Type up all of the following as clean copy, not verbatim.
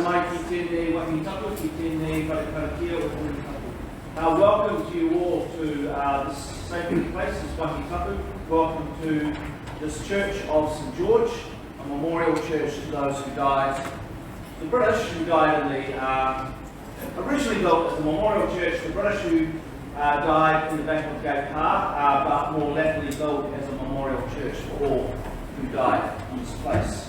mai ki tēnei wahi tapu, ki tēnei wharekarakia o tēnei tapu. Welcome to you all to this sacred place, this wahi tapu. Welcome to this Church of St George, a memorial church to those who died. The British who died in the, originally built as a memorial church, the British who died in the Battle of Pukehinahina, but more latterly built as a memorial church for all who died in this place.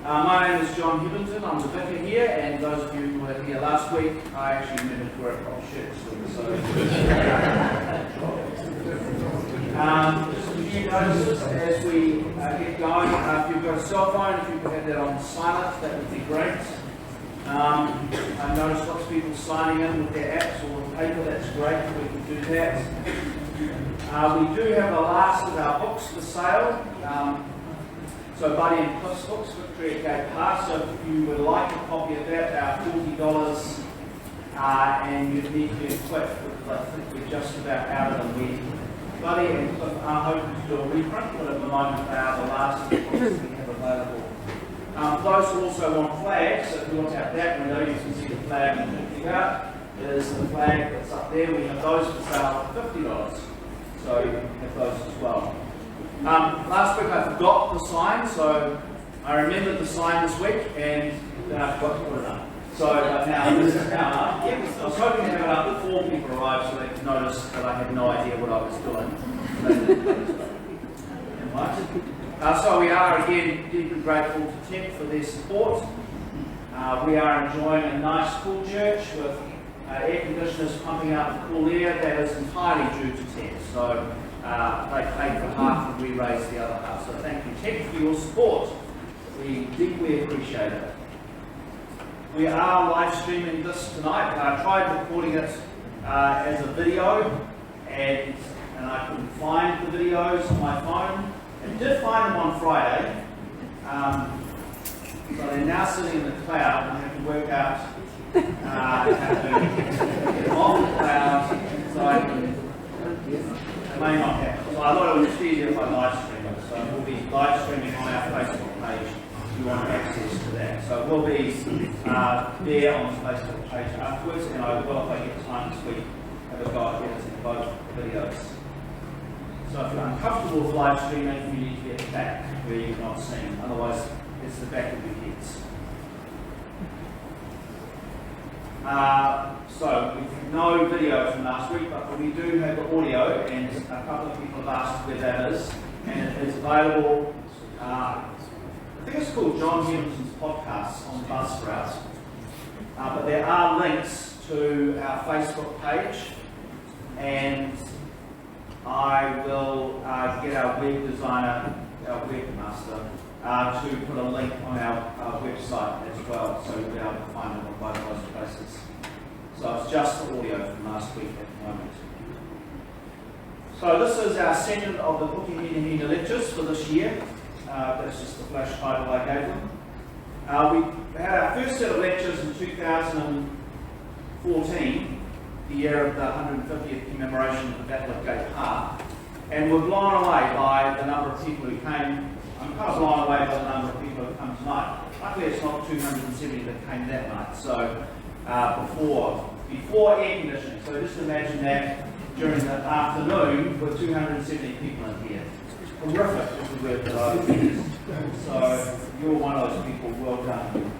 My name is John Hibbenton, I'm the vicar here, and those of you who were here last week, I actually remembered to wear a proper shirt still, just a few notices as we get going. If you've got a cell phone, if you could have that on silent, that would be great. I noticed lots of people signing in with their apps or with paper, that's great, we can do that. We do have the last of our books for sale. So Buddy and Cliff's books, Victory at Gate Pass. So if you would like a copy of that, $40, and you'd need to be equipped with, I think we're just about out of them. Buddy and Cliff are hoping to do a reprint, but at the moment they are the last of the books we have available. Those who also want flags, so if you want to have that window, you can see the flag I'm talking about. There's the flag that's up there. We have those for sale for $50, so you can have those as well. Last week I forgot the sign, so I remembered the sign this week and then I forgot to put it up. So now this is now up. I was hoping to have it up before people arrived so they could notice that I had no idea what I was doing. So we are again deeply grateful to Tent for their support. We are enjoying a nice cool church with air conditioners pumping out the cool air. That is entirely due to Tent. So they paid for half and we raised the other half. So thank you, Ted, for your support. We deeply appreciate it. We are live streaming this tonight. I tried recording it as a video and I couldn't find the videos on my phone. I did find them on Friday. So they're now sitting in the cloud and I have to work out how to get them off the cloud so I can. It may not happen. So I thought it was easier if I live stream it. So we'll be live streaming on our Facebook page if you want access to that. So we'll be there on the Facebook page afterwards, and I will, if I get time this week, have a go at editing both videos. So if you're uncomfortable with live streaming, you need to get back where you're not seeing. Otherwise, it's the back of your heads. So we have no video from last week, but we do have the audio, and a couple of people have asked where that is, and it is available. I think it's called John Hibbenton's podcast on Buzzsprout, but there are links to our Facebook page, and I will get our web designer, our webmaster, to put a link on our website as well, so you'll be able to find it on both those places. So it's just the audio from last week at the moment. So this is our second of the Pukehinahina lectures for this year. That's just the flash title I gave them. We had our first set of lectures in 2014, the year of the 150th commemoration of the Battle of Pukehinahina, and we're blown away by the number of people who came. I'm kind of blown away by the number of people who have come tonight. Luckily it's not 270 that came that night. So before air conditioning. So just imagine that during the afternoon with 270 people in here. Horrific is the word that I would use. So you're one of those people, well done.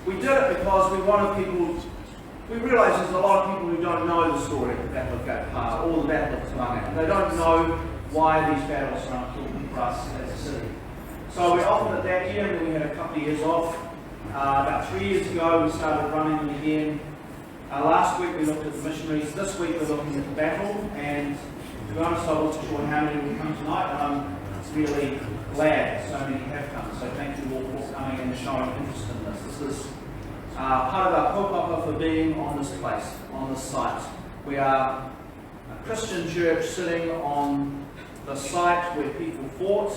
We did it because we wanted people, we realised there's a lot of people who don't know the story of the Battle of Pukehinahina or the Battle of Tauranga. They don't know why these battles are important for us as a city. So we offered it that year, and then we had a couple of years off. About 3 years ago we started running them again. Last week we looked at the missionaries. This week we're looking at the battle, and to be honest I wasn't sure how many will come tonight, and I'm really glad so many have come. So thank you all for coming and showing interest in this. This is part of our kaupapa for being on this place, on this site. We are a Christian church sitting on the site where people fought.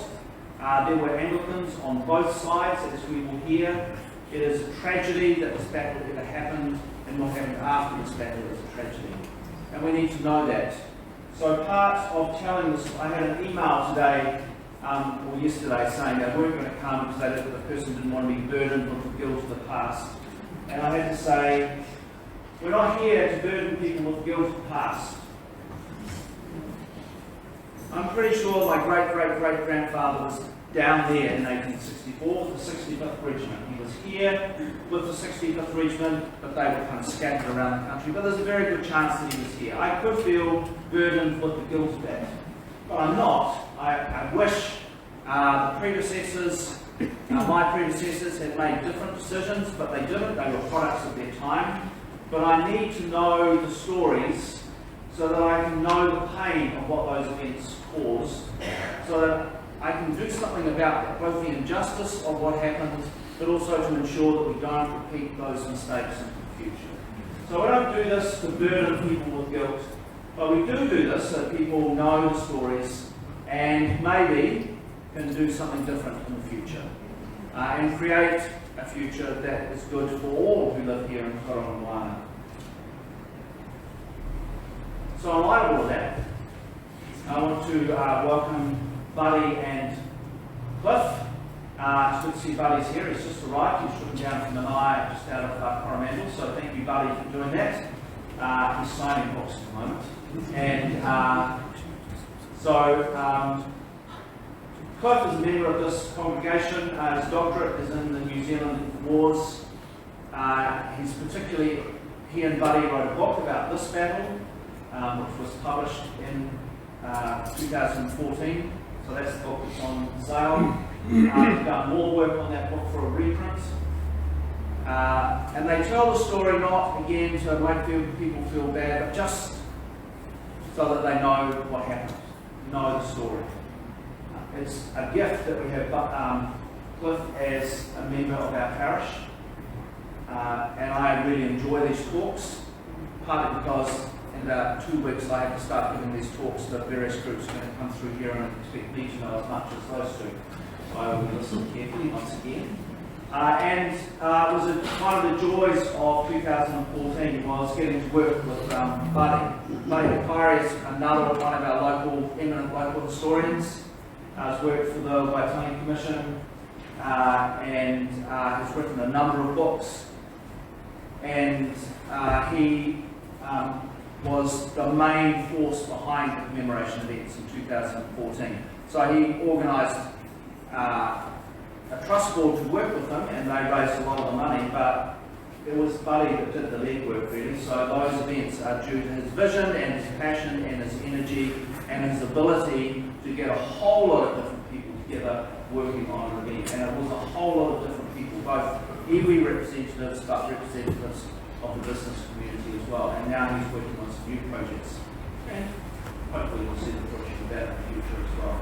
There were Anglicans on both sides, as we will hear. It is a tragedy that this battle ever happened, and what happened after this battle is a tragedy. And we need to know that. So part of telling this, I had an email today, or yesterday, saying they weren't going to come because the person didn't want to be burdened with the guilt of the past. And I had to say, we're not here to burden people with guilt of the past. I'm pretty sure my great-great-great-grandfather was down there in 1864 with the 65th Regiment. He was here with the 65th Regiment, but they were kind of scattered around the country. But there's a very good chance that he was here. I could feel burdened with the guilt of that, but I'm not. I wish the predecessors, my predecessors, had made different decisions, but they didn't. They were products of their time. But I need to know the stories so that I can know the pain of what those events caused, so that I can do something about that, both the injustice of what happened, but also to ensure that we don't repeat those mistakes into the future. So we don't do this to burden people with guilt, but we do this so that people know the stories and maybe can do something different in the future and create a future that is good for all who live here in Tauranga. So in light of all of that, I want to welcome Buddy and Cliff. It's good to see Buddy's here. He's just arrived. He's driven down from Mikaere just out of Coromandel, so thank you, Buddy, for doing that. He's signing books at the moment. And Cliff is a member of this congregation. His doctorate is in the New Zealand Wars. He and Buddy wrote a book about this battle, which was published in 2014. So that's the book that's on sale. We've done more work on that book for a reprint. And they tell the story not, again, to make people feel bad, but just so that they know what happened, know the story. It's a gift that we have Cliff as a member of our parish. And I really enjoy these talks, partly because in about 2 weeks I have to start giving these talks to various groups who are going to come through here, and I expect me to know as much as those two. So I will listen carefully once again. It was one of the joys of 2014 was getting to work with Buddy. Buddy Mikaere is another one of our eminent local historians. Has worked for the Waitangi Commission and has written a number of books. And he was the main force behind the commemoration events in 2014. So he organised a trust board to work with them, and they raised a lot of the money, but it was Buddy that did the legwork really. So those events are due to his vision and his passion and his energy and his ability to get a whole lot of different people together working on an event. And it was a whole lot of different people, both iwi representatives but representatives of the business community as well. And now he's working on some new projects. And hopefully we'll see the pushing of that in the future as well.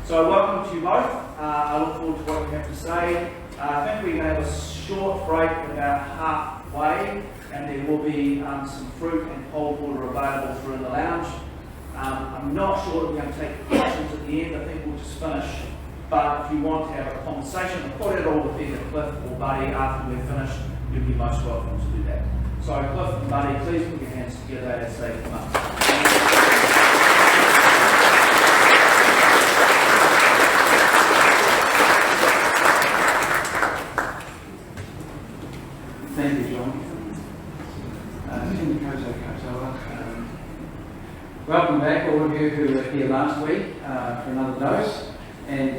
So welcome to you both. I look forward to what you have to say. I think we're going to have a short break about halfway, and there will be some fruit and cold water available through in the lounge. I'm not sure that we're going to take questions at the end. I think we'll just finish. But if you want to have a conversation, I'll put it all with either Cliff or Buddy after we're finished, you'll be most welcome to do that. So Cliff and Buddy, please put your hands together as they come up. Thank you, John. Welcome back, all of you who were here last week for another dose, and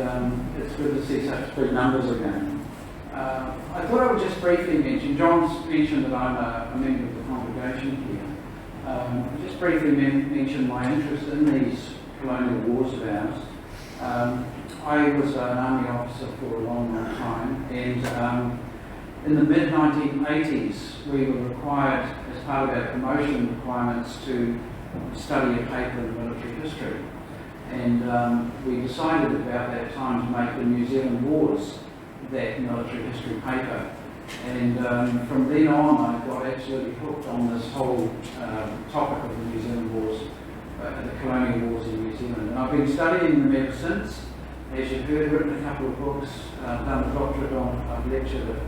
it's good to see such big numbers again. I thought I would just briefly mention, John's mentioned that I'm a member of the congregation here. Just briefly mention my interest in these colonial wars of ours. I was an army officer for a long time, and in the mid-1980s, we were required, as part of our promotion requirements, to study a paper in military history. And we decided about that time to make the New Zealand Wars that military history paper. And from then on, I got absolutely hooked on this whole topic of the New Zealand Wars, the colonial wars in New Zealand. And I've been studying them ever since. As you've heard, written a couple of books, done a doctorate on, I've lectured at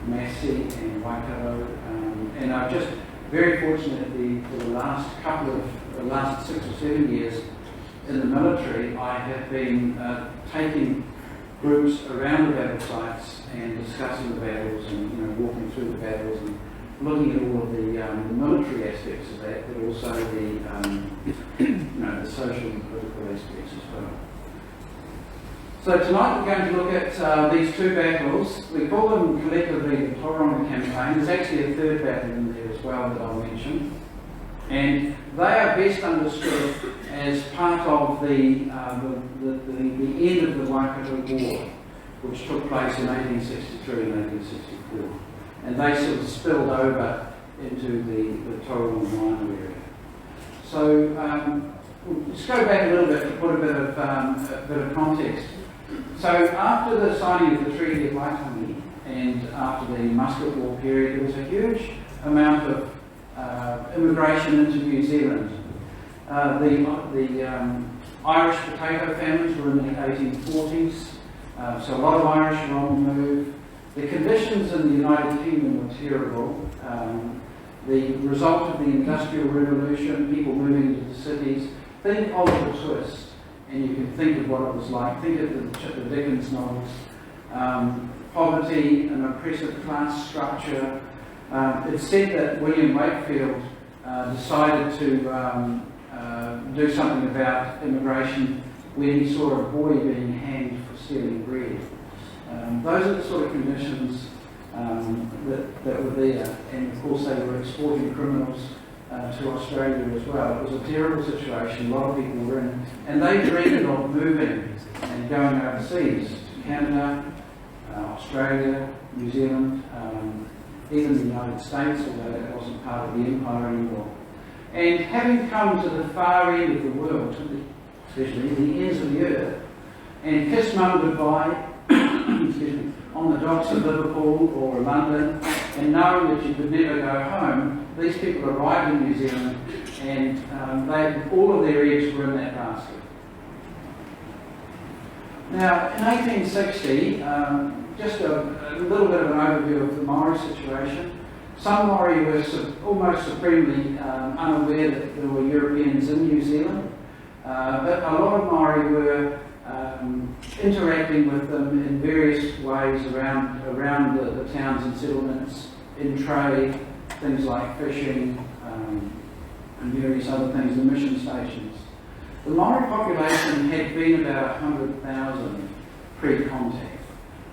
Massey and Waikato, and I've just very fortunately for the last 6 or 7 years in the military, I have been taking groups around the battle sites and discussing the battles and walking battles and looking at all of the military aspects of that, but also the the social and political aspects as well. So tonight we're going to look at these two battles. We call them collectively the Tauranga campaign. There's actually a third battle in there as well that I'll mention. And they are best understood as part of the end of the Waikato War, which took place in 1863 and 1864. And they sort of spilled over into the Tauranga area. So we'll just go back a little bit to put a bit of context. So after the signing of the Treaty of Waitangi and after the Musket War period, there was a huge amount of immigration into New Zealand. The Irish potato famines were in the 1840s, so a lot of Irish were on the move. The conditions in the United Kingdom were terrible. The result of the Industrial Revolution, people moving into the cities. Think Oliver Twist, and you can think of what it was like. Think of the Dickens novels. Poverty, an oppressive class structure. It's said that William Wakefield decided to do something about immigration when he saw a boy being hanged for stealing bread. Those are the sort of conditions that were there, and of course they were exporting criminals to Australia as well. It was a terrible situation, a lot of people were in, and they dreamed of moving and going overseas to Canada, Australia, New Zealand, even the United States, although that wasn't part of the empire anymore. And having come to the far end of the world, especially the ends of the earth, and kissed mum goodbye on the docks of Liverpool or London, and knowing that you could never go home, these people arrived in New Zealand, and all of their eggs were in that basket. Now, in 1860, just a little bit of an overview of the Maori situation. Some Maori were almost supremely unaware that there were Europeans in New Zealand, but a lot of Maori were interacting with them in various ways around the towns and settlements, in trade, things like fishing and various other things, the mission stations. The Maori population had been about 100,000 pre-contact.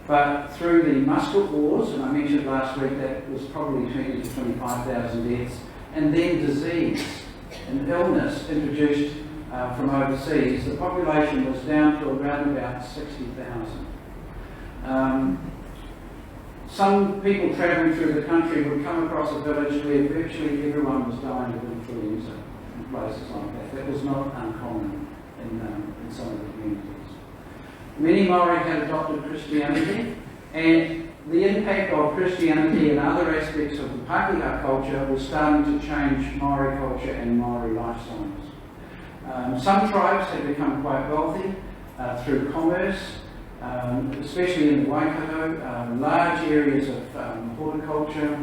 But through the Musket Wars, and I mentioned last week that was probably 20 to 25,000 deaths, and then disease and illness introduced from overseas, the population was down to around about 60,000. Some people travelling through the country would come across a village where virtually everyone was dying of influenza in places like that. That was not uncommon in some of the communities. Many Maori had adopted Christianity, and the impact of Christianity and other aspects of the Pākehā culture was starting to change Maori culture and Maori lifestyles. Some tribes had become quite wealthy through commerce, especially in the Waikato, large areas of horticulture,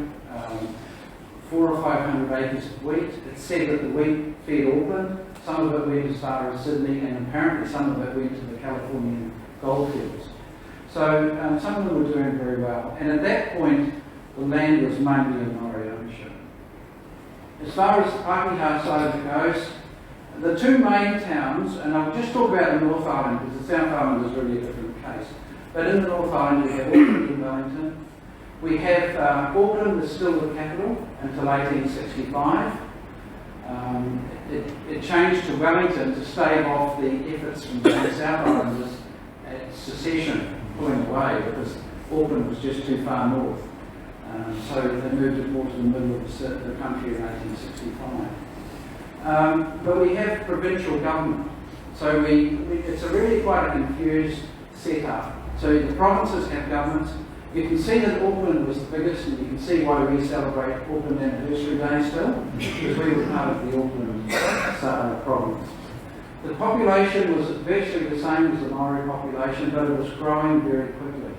400 or 500 acres of wheat. It's said that the wheat fed Auckland, some of it went as far as Sydney, and apparently some of it went to the Californian goldfields. So some of them were doing very well. And at that point, the land was mainly in Maori ownership. As far as the Pākehā side of it goes, the two main towns, and I'll just talk about the North Island because the South Island is really a different case. But in the North Island, we have Auckland and Wellington. We have Auckland was still the capital until 1865. It changed to Wellington to stave off the efforts from the South Islanders at secession pulling away because Auckland was just too far north. So they moved it more to the middle of the country in 1865. But we have provincial government. So it's a really quite a confused setup. So the provinces have governments. You can see that Auckland was the biggest, and you can see why we celebrate Auckland Anniversary Day still, because we were part of the Auckland province. The population was virtually the same as the Maori population, but it was growing very quickly.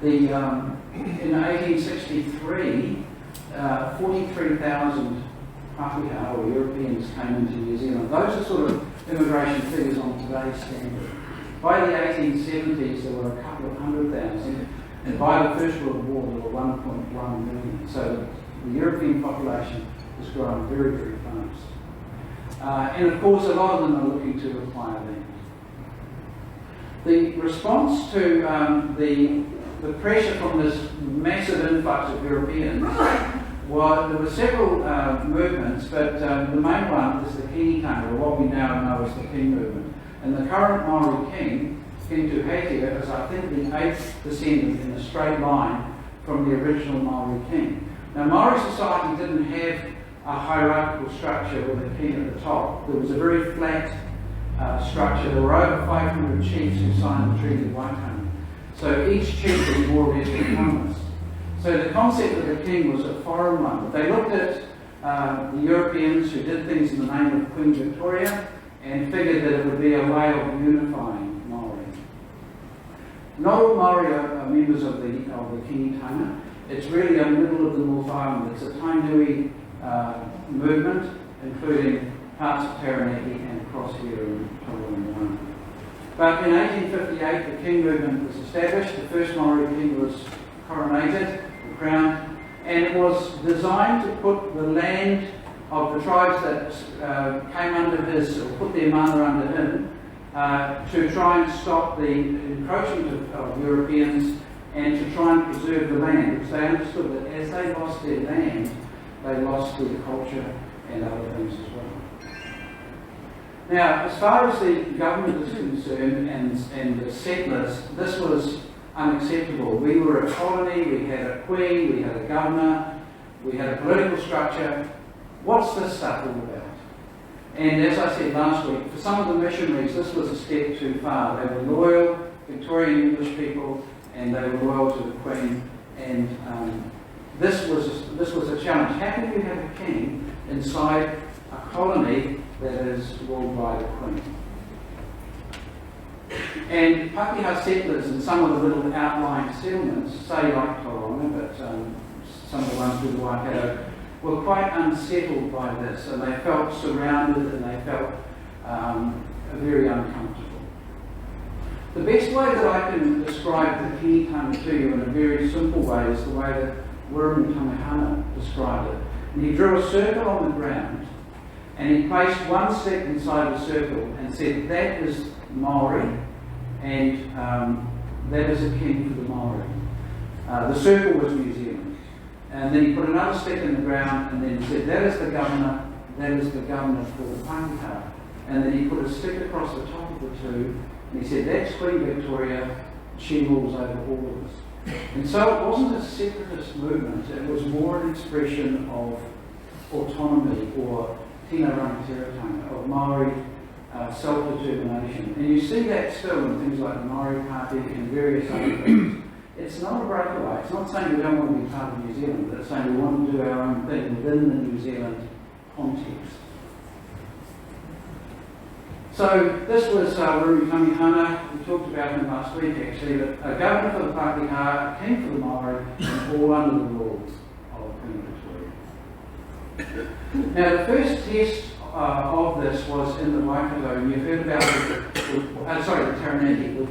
In 1863, 43,000 Pākehā or Europeans came into New Zealand. Those are sort of immigration figures on today's standard. By the 1870s, there were a couple of 100,000, And by the First World War, there were 1.1 million. So the European population has grown very, very fast. And of course, a lot of them are looking to acquire land. The response to the pressure from this massive influx of Europeans, well, there were several movements, but the main one is the Kinikanga, or what we now know as the King movement. And the current Maori king, King Tuhatia, is I think the 8th descendant in a straight line from the original Maori king. Now Maori society didn't have a hierarchical structure with a king at the top. There was a very flat structure. There were over 500 chiefs who signed the Treaty of Waitangi. So each chief was more or less autonomous. So the concept of the king was a foreign one. They looked at the Europeans who did things in the name of Queen Victoria and figured that it would be a way of unifying Maori. Not all Maori are members of the Kinikanga. It's really a middle of the North Island. It's a Tainui movement, including parts of Taranaki and across here in Tauranga. But in 1858, the King movement was established. The first Maori king was coronated, or crowned, and it was designed to put the land of the tribes that came under his, or put their mana under him, to try and stop the encroachment of Europeans and to try and preserve the land, because they understood that as they lost their land, they lost their culture and other things as well. Now, as far as the government is concerned and the settlers, this was unacceptable. We were a colony, we had a queen, we had a governor, we had a political structure. What's this stuff all about? And as I said last week, for some of the missionaries, this was a step too far. They were loyal, Victorian English people, and they were loyal to the Queen. And this was a challenge. How can you have a king inside a colony that is ruled by the Queen? And Pakeha settlers in some of the little outlying settlements, say like Tauranga, but some of the ones through the Waikato, were quite unsettled by this, and they felt surrounded and they felt very uncomfortable. The best way that I can describe the Kinikanga to you in a very simple way is the way that Warship described it. And he drew a circle on the ground, and he placed one stick inside the circle and said, that is Maori, and that is a king for the Maori. The circle was New Zealand. And then he put another stick in the ground and then he said, that is the governor, that is the governor for the Pakeha. And then he put a stick across the top of the two and he said, that's Queen Victoria, she rules over all of us. And so it wasn't a separatist movement, it was more an expression of autonomy or tina rangatiratanga, of Maori self-determination. And you see that still in things like the Maori Party and various other things. It's not a breakaway. It's not saying we don't want to be part of New Zealand, but it's saying we want to do our own thing within the New Zealand context. So this was Pukehinahina. We talked about him last week actually, but a governor for the Pakeha, a king for the Maori, and all under the rules of Queen Victoria. Now the first test of this was in the Waikato, and you've heard about the Taranaki, the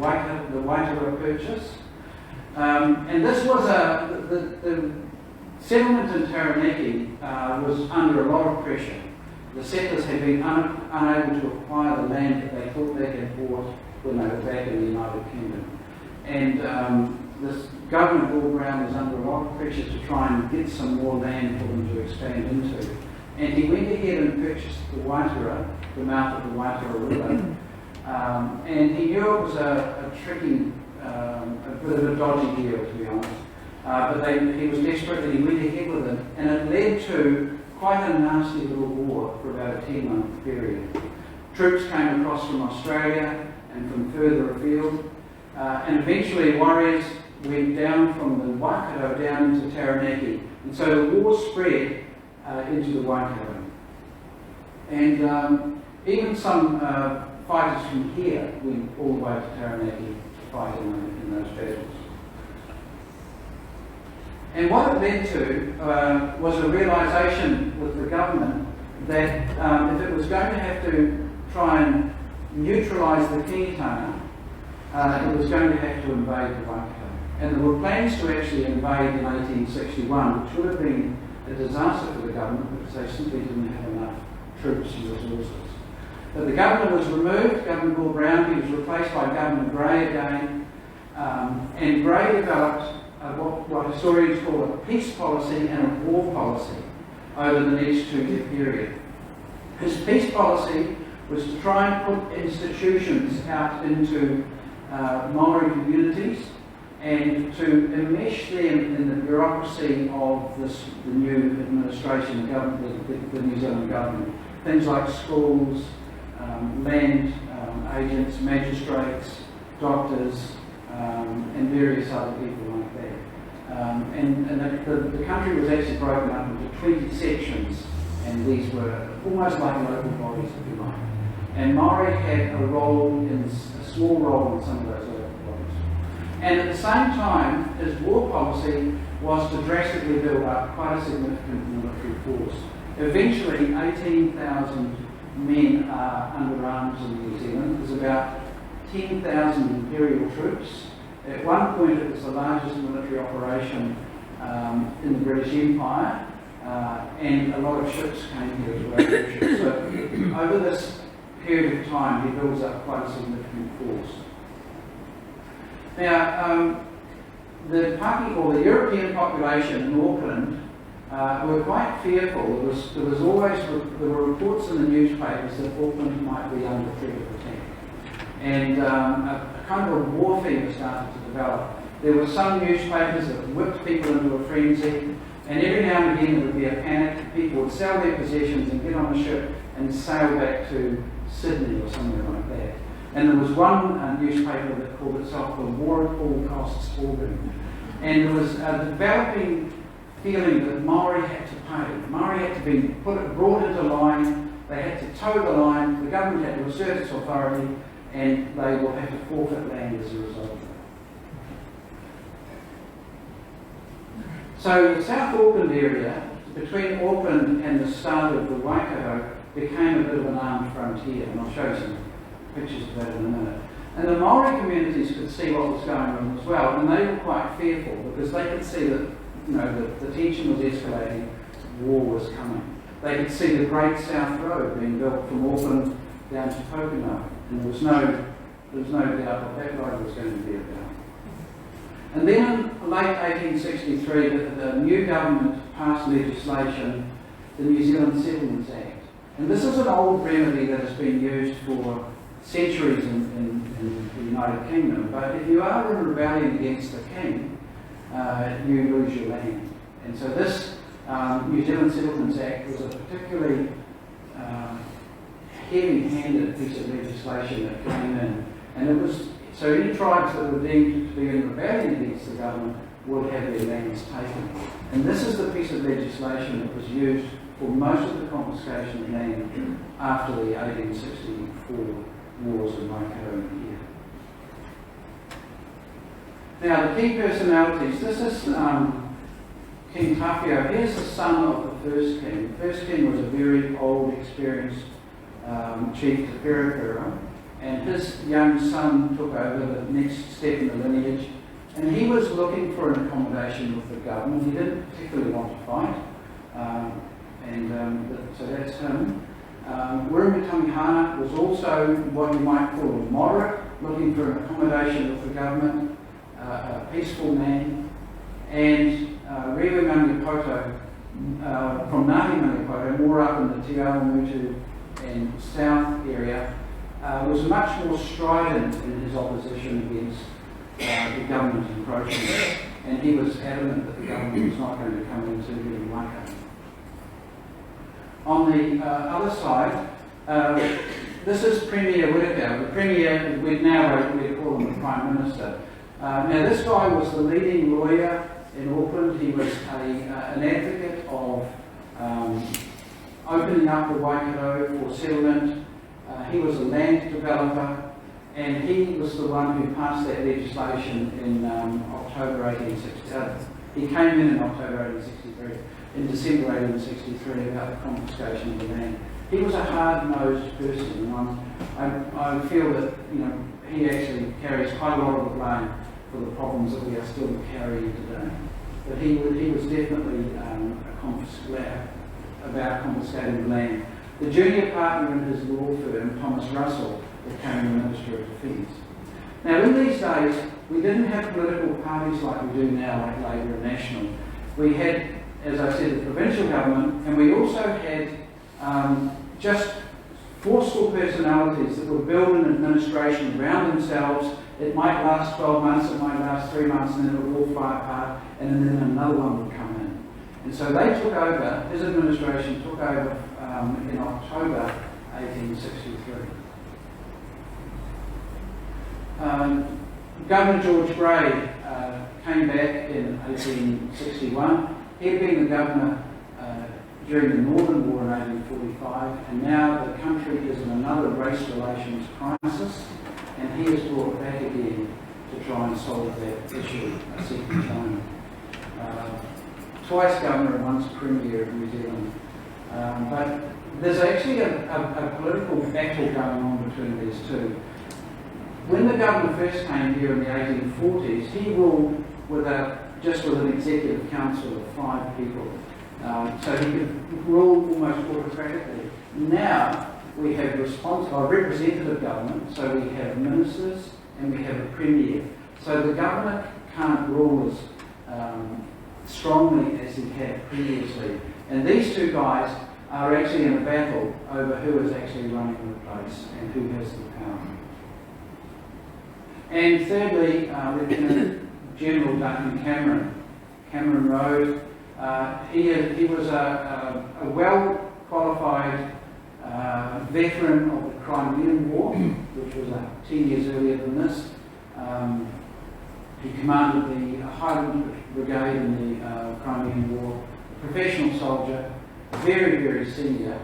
Waikato Purchase. And this was the settlement in Taranaki was under a lot of pressure. The settlers had been unable to acquire the land that they thought they had bought when they were back in the United Kingdom. And this government all round was under a lot of pressure to try and get some more land for them to expand into. And he went ahead and purchased the Waitara, the mouth of the Waitara River. And he knew it was a tricky, a bit of a dodgy deal, to be honest. But he was desperate and he went ahead with it. And it led to quite a nasty little war for about a 10-month period. Troops came across from Australia and from further afield. And eventually warriors went down from the Waikato down into Taranaki. And so the war spread into the Waikato. And even some fighters from here went all the way to Taranaki to fight in those battles. And what it led to was a realisation with the government that if it was going to have to try and neutralise the Kinikanga, it was going to have to invade the Waikato. And there were plans to actually invade in 1861, which would have been a disaster for the government because they simply didn't have enough troops and resources. But the governor was removed, Governor Bull Brown. He was replaced by Governor Grey again. And Grey developed what historians call a peace policy and a war policy over the next 2-year period. His peace policy was to try and put institutions out into Maori communities and to enmesh them in the bureaucracy of the new administration, the New Zealand government. Things like schools, land agents, magistrates, doctors, and various other people like that. And the country was actually broken up into 20 sections, and these were almost like local bodies, if you like. And Maori had a small role in some of those local bodies. And at the same time, his war policy was to drastically build up quite a significant military force. Eventually, 18,000 men are under arms in New Zealand. There's about 10,000 imperial troops. At one point, it was the largest military operation in the British Empire, and a lot of ships came here to aid. So over this period of time, he builds up quite a significant force. Now, the Paki, or the European population in Auckland, were quite fearful. There were reports in the newspapers that Auckland might be under threat of attack, and a kind of a war fever started to develop. There were some newspapers that whipped people into a frenzy, and every now and again there would be a panic. People would sell their possessions and get on a ship and sail back to Sydney or somewhere like that. And there was one newspaper that called itself the War at All Costs Organ, and there was a developing feeling that Maori had to pay. Maori had to be brought into line, they had to toe the line, the government had to assert its authority, and they will have to forfeit land as a result of it. So the South Auckland area, between Auckland and the start of the Waikato, became a bit of an armed frontier, and I'll show you some pictures of that in a minute. And the Maori communities could see what was going on as well, and they were quite fearful because they could see that the tension was escalating, war was coming. They could see the Great South Road being built from Auckland down to Pukehinahina, and there was no doubt what that road was going to be about. And then in late 1863, the new government passed legislation, the New Zealand Settlements Act. And this is an old remedy that has been used for centuries in the United Kingdom. But if you are in rebellion against the king, you lose your land. And so this New Zealand Settlements Act was a particularly heavy-handed piece of legislation that came in. And it was, so any tribes that were deemed to be in rebellion against the government would have their lands taken. And this is the piece of legislation that was used for most of the confiscation of land after the 1864 wars in Mikaere and here. Now the key personalities, this is King Tawhio. Here's the son of the first king. The first king was a very old, experienced chief to Peripera, and his young son took over the next step in the lineage, and he was looking for an accommodation with the government. He didn't particularly want to fight, so that's him. Waitangi was also what you might call a moderate, looking for an accommodation with the government, a peaceful man. And Rewe Maniapoto, from Ngāti Maniapoto, more up in the Te Awamutu and south area, was much more strident in his opposition against the government encroachment, and he was adamant that the government was not going to come into the Waikato. On the other side, this is Premier Whittaker. The Premier, we call him the Prime Minister. Now this guy was the leading lawyer in Auckland. He was an advocate of opening up the Waikato for settlement. He was a land developer, and he was the one who passed that legislation in October 1867. He came in October 1863, in December 1863, about the confiscation of the land. He was a hard-nosed person, and I feel that he actually carries quite a lot of the blame for the problems that we are still carrying today. But he was definitely about confiscating the land. The junior partner in his law firm, Thomas Russell, became the Minister of Defence. Now, in these days, we didn't have political parties like we do now, like Labour and National. We had, as I said, the provincial government, and we also had just forceful personalities that would build an administration around themselves. It might last 12 months, it might last 3 months, and then it would all fly apart, and then another one would come in. And so they took over, his administration took over in October 1863. Governor George Grey came back in 1861. He had been the governor during the Northern War in 1845, and now the country is in another race relations crisis, and he is brought back again to try and solve that issue a second time. Twice governor and once premier of New Zealand. But there's actually a political battle going on between these two. When the governor first came here in the 1840s, he ruled just with an executive council of 5 people. So he could rule almost autocratically. Now we have representative government, so we have ministers and we have a premier. So the governor can't rule as strongly as he had previously. And these two guys are actually in a battle over who is actually running the place and who has the power. And thirdly, Lieutenant General Duncan Cameron Road. He was a well-qualified veteran of the Crimean War, which was 10 years earlier than this. He commanded the Highland Brigade in the Crimean War, a professional soldier, very, very senior,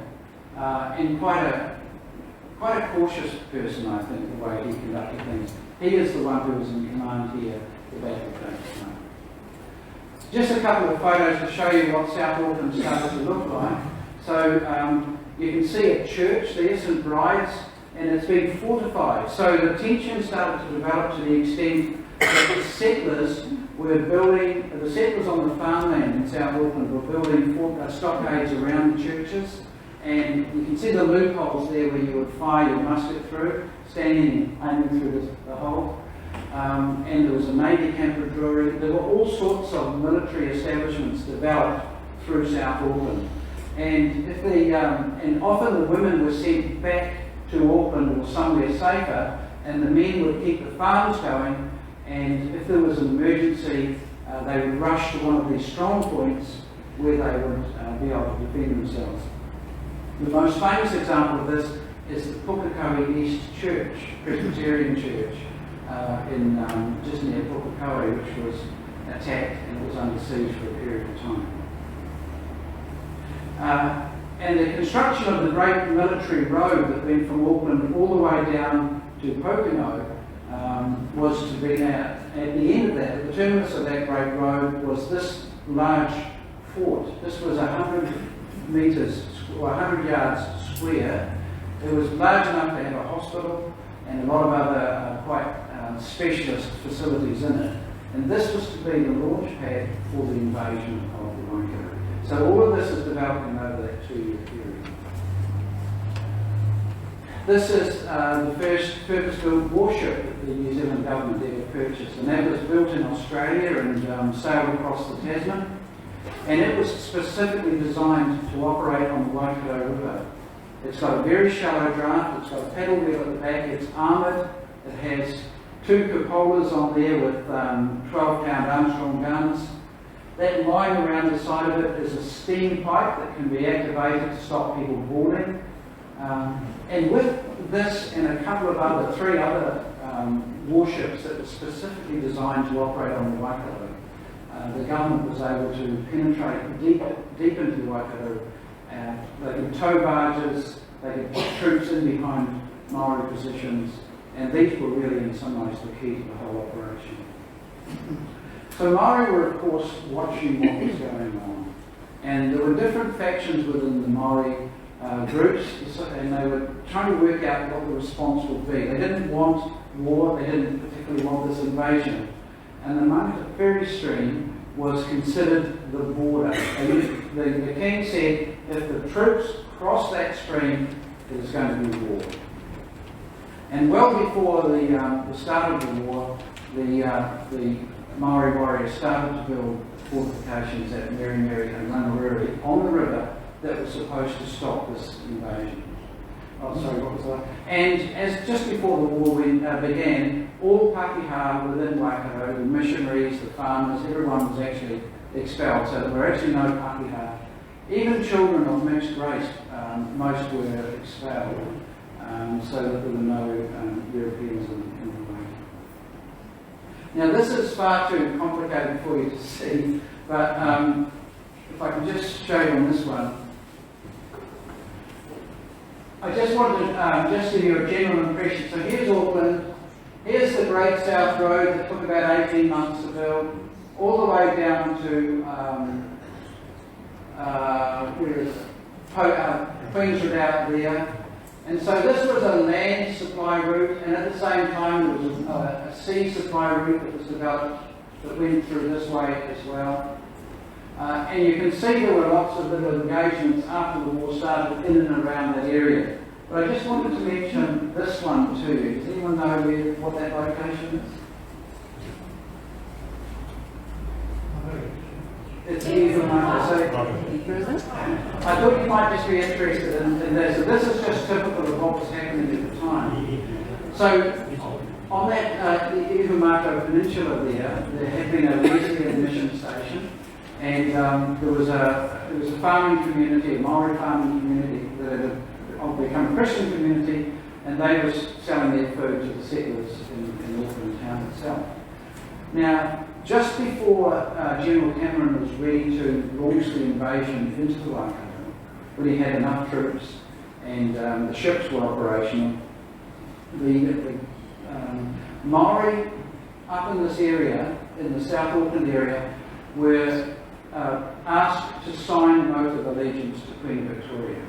and quite a cautious person, I think, the way he conducted things. He is the one who was in command here at the Battle of Pukehinahina. Just a couple of photos to show you what South Auckland started to look like. So you can see a church there, St Bride's, and it's been fortified. So the tension started to develop to the extent that the settlers were building, the settlers on the farmland in South Auckland were building stockades around the churches. And you can see the loopholes there where you would fire your musket through, standing and aiming through the hole. And there was a Navy camp at Drury. There were all sorts of military establishments developed through South Auckland. And and often the women were sent back to Auckland or somewhere safer, and the men would keep the farms going. And if there was an emergency, they would rush to one of these strong points where they would be able to defend themselves. The most famous example of this is the Pukehinahina East Church, Presbyterian Church, just near Pukehinahina, which was attacked and it was under siege for a period of time. And the construction of the great military road that went from Auckland all the way down to Pukehinahina was to be at the end of that, at the terminus of that great road, was this large fort. This was 100 metres or 100 yards square. It was large enough to have a hospital and a lot of other quite specialist facilities in it. And this was to be the launch pad for the invasion of the Mikaere. So all of this is developing over that 2-year period. This is the first purpose-built warship that the New Zealand government ever purchased, and that was built in Australia and sailed across the Tasman. And it was specifically designed to operate on the Waikato River. It's got a very shallow draft, it's got a paddle wheel at the back, it's armoured, it has 2 cupolas on there with 12-pound Armstrong Guns. That line around the side of it is a steam pipe that can be activated to stop people boarding. And with this and a couple of 3 other warships that were specifically designed to operate on the Waikato, the government was able to penetrate deep into the Waikato. They could tow barges, they could put troops in behind Maori positions, and these were really in some ways the key to the whole operation. So Maori were of course watching what was going on, and there were different factions within the Maori groups, and they were trying to work out what the response would be. They didn't want war, they didn't particularly want this invasion. and the Makaere stream was considered the border. And the king said, if the troops cross that stream, it is going to be war. And well before the start of the war, the Maori warriors started to build fortifications at Mikaere and Rangariri on the river that was supposed to stop this invasion. Oh, sorry, what was that? And as just before the war began, all Pakeha within Waikato, the missionaries, the farmers, everyone was actually expelled. So there were actually no Pakeha. Even children of mixed race, most were expelled, so that there were no Europeans in the way. Now this is far too complicated for you to see, but if I can just show you on this one. I just wanted to just give you a general impression. So here's Auckland, here's the Great South Road that took about 18 months to build, all the way down to where is it? Queens Road out there. And so this was a land supply route, and at the same time there was a sea supply route that was developed that went through this way as well. And you can see there were lots of little engagements after the war started in and around that area. But I just wanted to mention this one too. Does anyone know what that location is? It's I thought you might just be interested in this. So this is just typical of what was happening at the time. So on that the Iwamato Peninsula there had been a Wesleyan mission station. And there was a farming community, a Maori farming community that had become a Christian community, and they were selling their food to the settlers in Auckland town itself. Now, just before General Cameron was ready to launch the invasion into the Waikato, when he had enough troops and the ships were operational, the Maori up in this area, in the South Auckland area, were asked to sign an oath of allegiance to Queen Victoria.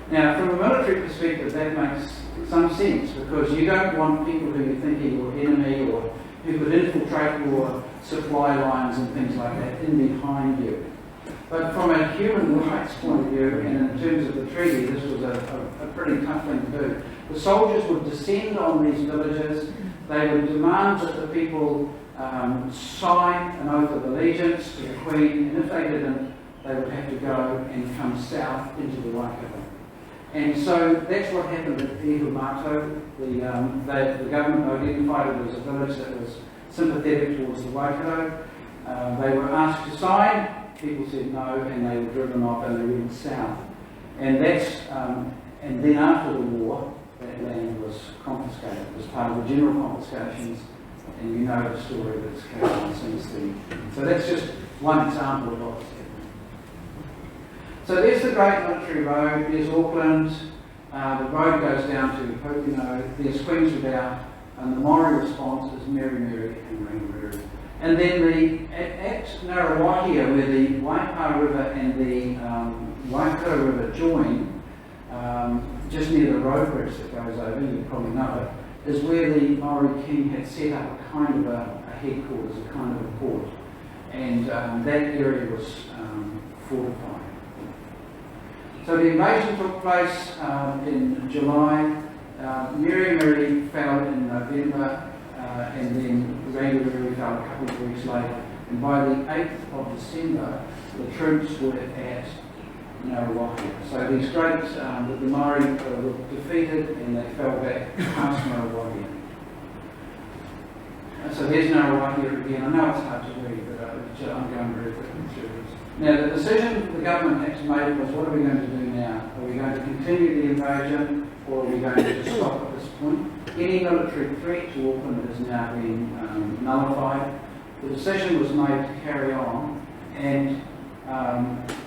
Now, from a military perspective, that makes some sense, because you don't want people who you think are your enemy or who could infiltrate your supply lines and things like that in behind you. But from a human rights point of view, and in terms of the treaty, this was a pretty tough thing to do. The soldiers would descend on these villages, they would demand that the people sign an oath of allegiance to the Queen, and if they didn't, they would have to go and come south into the Waikato. And so that's what happened at Iwamato. The government identified it as a village that was sympathetic towards the Waikato. They were asked to sign, people said no, and they were driven off and they went south. And and then after the war, that land was confiscated as part of the general confiscations. And you know the story that's carried on since then. So that's just one example of what's happening. So there's the Great Military Road, there's Auckland, the road goes down to Pukehinahina, there's Queens Road, and the Maori response is Mikaere and Rangariri. And then at Ngarawahia, where the Waipa River and the Waikato River join, just near the road bridge that goes over, you probably know it, is where the Maori king had set up a kind of a headquarters, a kind of a port. And that area was fortified. So the invasion took place in July. Mikaere fell in November, and then Rangariri fell a couple of weeks later. And by the 8th of December, the troops were at Ngarawahia. So these great, the Maori were defeated and they fell back past Ngarawahia. So there's Ngarawahia again. I know it's hard to read, but I'm going very quickly through this. Now the decision the government had to make was, what are we going to do now? Are we going to continue the invasion, or are we going to just stop at this point? Any military threat to Auckland has now been nullified. The decision was made to carry on, and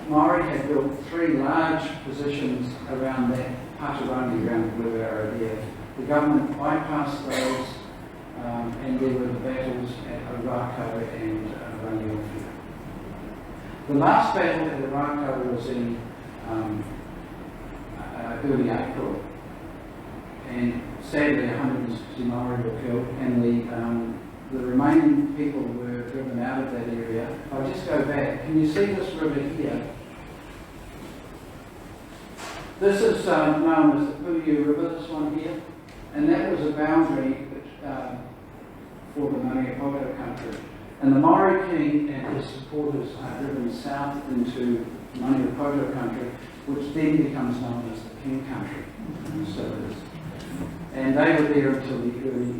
Maori had built 3 large positions around that Tauranga, around the blue arrow there. The government bypassed those, and there were the battles at Orako and Rangiawhia. The last battle at Orako was in early April, and sadly 160 Maori were killed, and the remaining people were driven out of that area. If I just go back, can you see this river here? This is known as the Pukehinahina River, this one here, and that was a boundary for the Mikaere country. And the Maori king and his supporters are driven south into Mikaere country, which then becomes known as the King country. So it is. And they were there until the early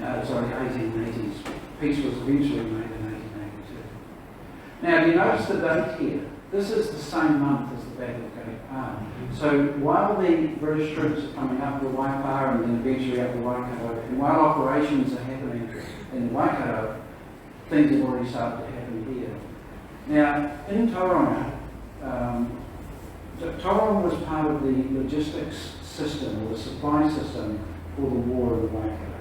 1880s. Peace was eventually made in 1882. Now, you notice the date here. This is the same month as the Battle of Pukehinahina. So while the British troops are coming up the Waipa and then eventually up the Waikato, and while operations are happening in the Waikato, things have already started to happen here. Now, in Tauranga, Tauranga was part of the logistics system, or the supply system for the war in the Waikato.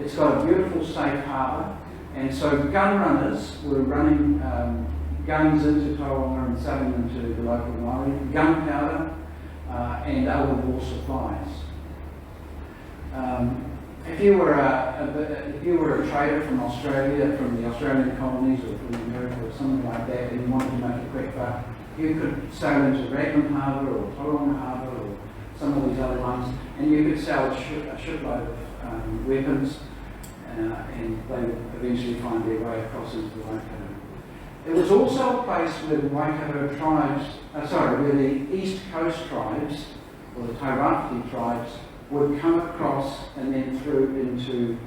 It's got a beautiful safe harbour, and so gun runners were running guns into Tauranga and selling them to the local Maori, gunpowder and other war supplies. If you were a trader from Australia, from the Australian colonies or from America or something like that, and you wanted to make a quick buck, you could sail into Raglan Harbour or Tauranga Harbour or some of these other ones, and you could sell a shipload of weapons, and they would eventually find their way across into the Waikato. It was also a place where the Waikato tribes, where the East Coast tribes, or the Tauranga tribes, would come across and then through into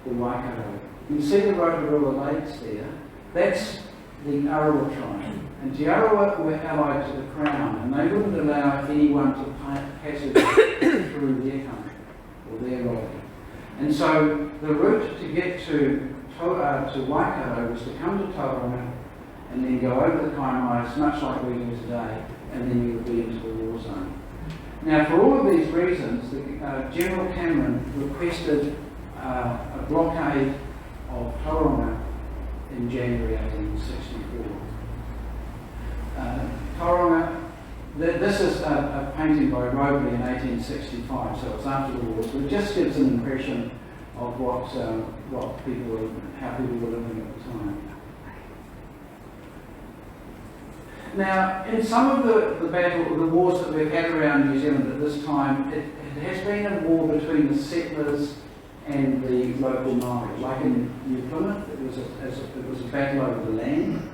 the Waikato. You can see the Rotorua Lakes there. That's the Arawa tribe. And the Arawa were allied to the Crown, and they wouldn't allow anyone to passage through their country, or their road. And so the route to get to Waikato was to come to Tauranga, and then go over the Kaimais, much like we do today, and then you would be into the war zone. Now, for all of these reasons, General Cameron requested a blockade of Tauranga in January 1864. Tauranga, this is a painting by Robley in 1865, so it's after the war, but it just gives an impression of how people were living at the time. Now, in some of the wars that we've had around New Zealand at this time, it has been a war between the settlers and the local Maori. Like in New Plymouth, it was a battle over the land,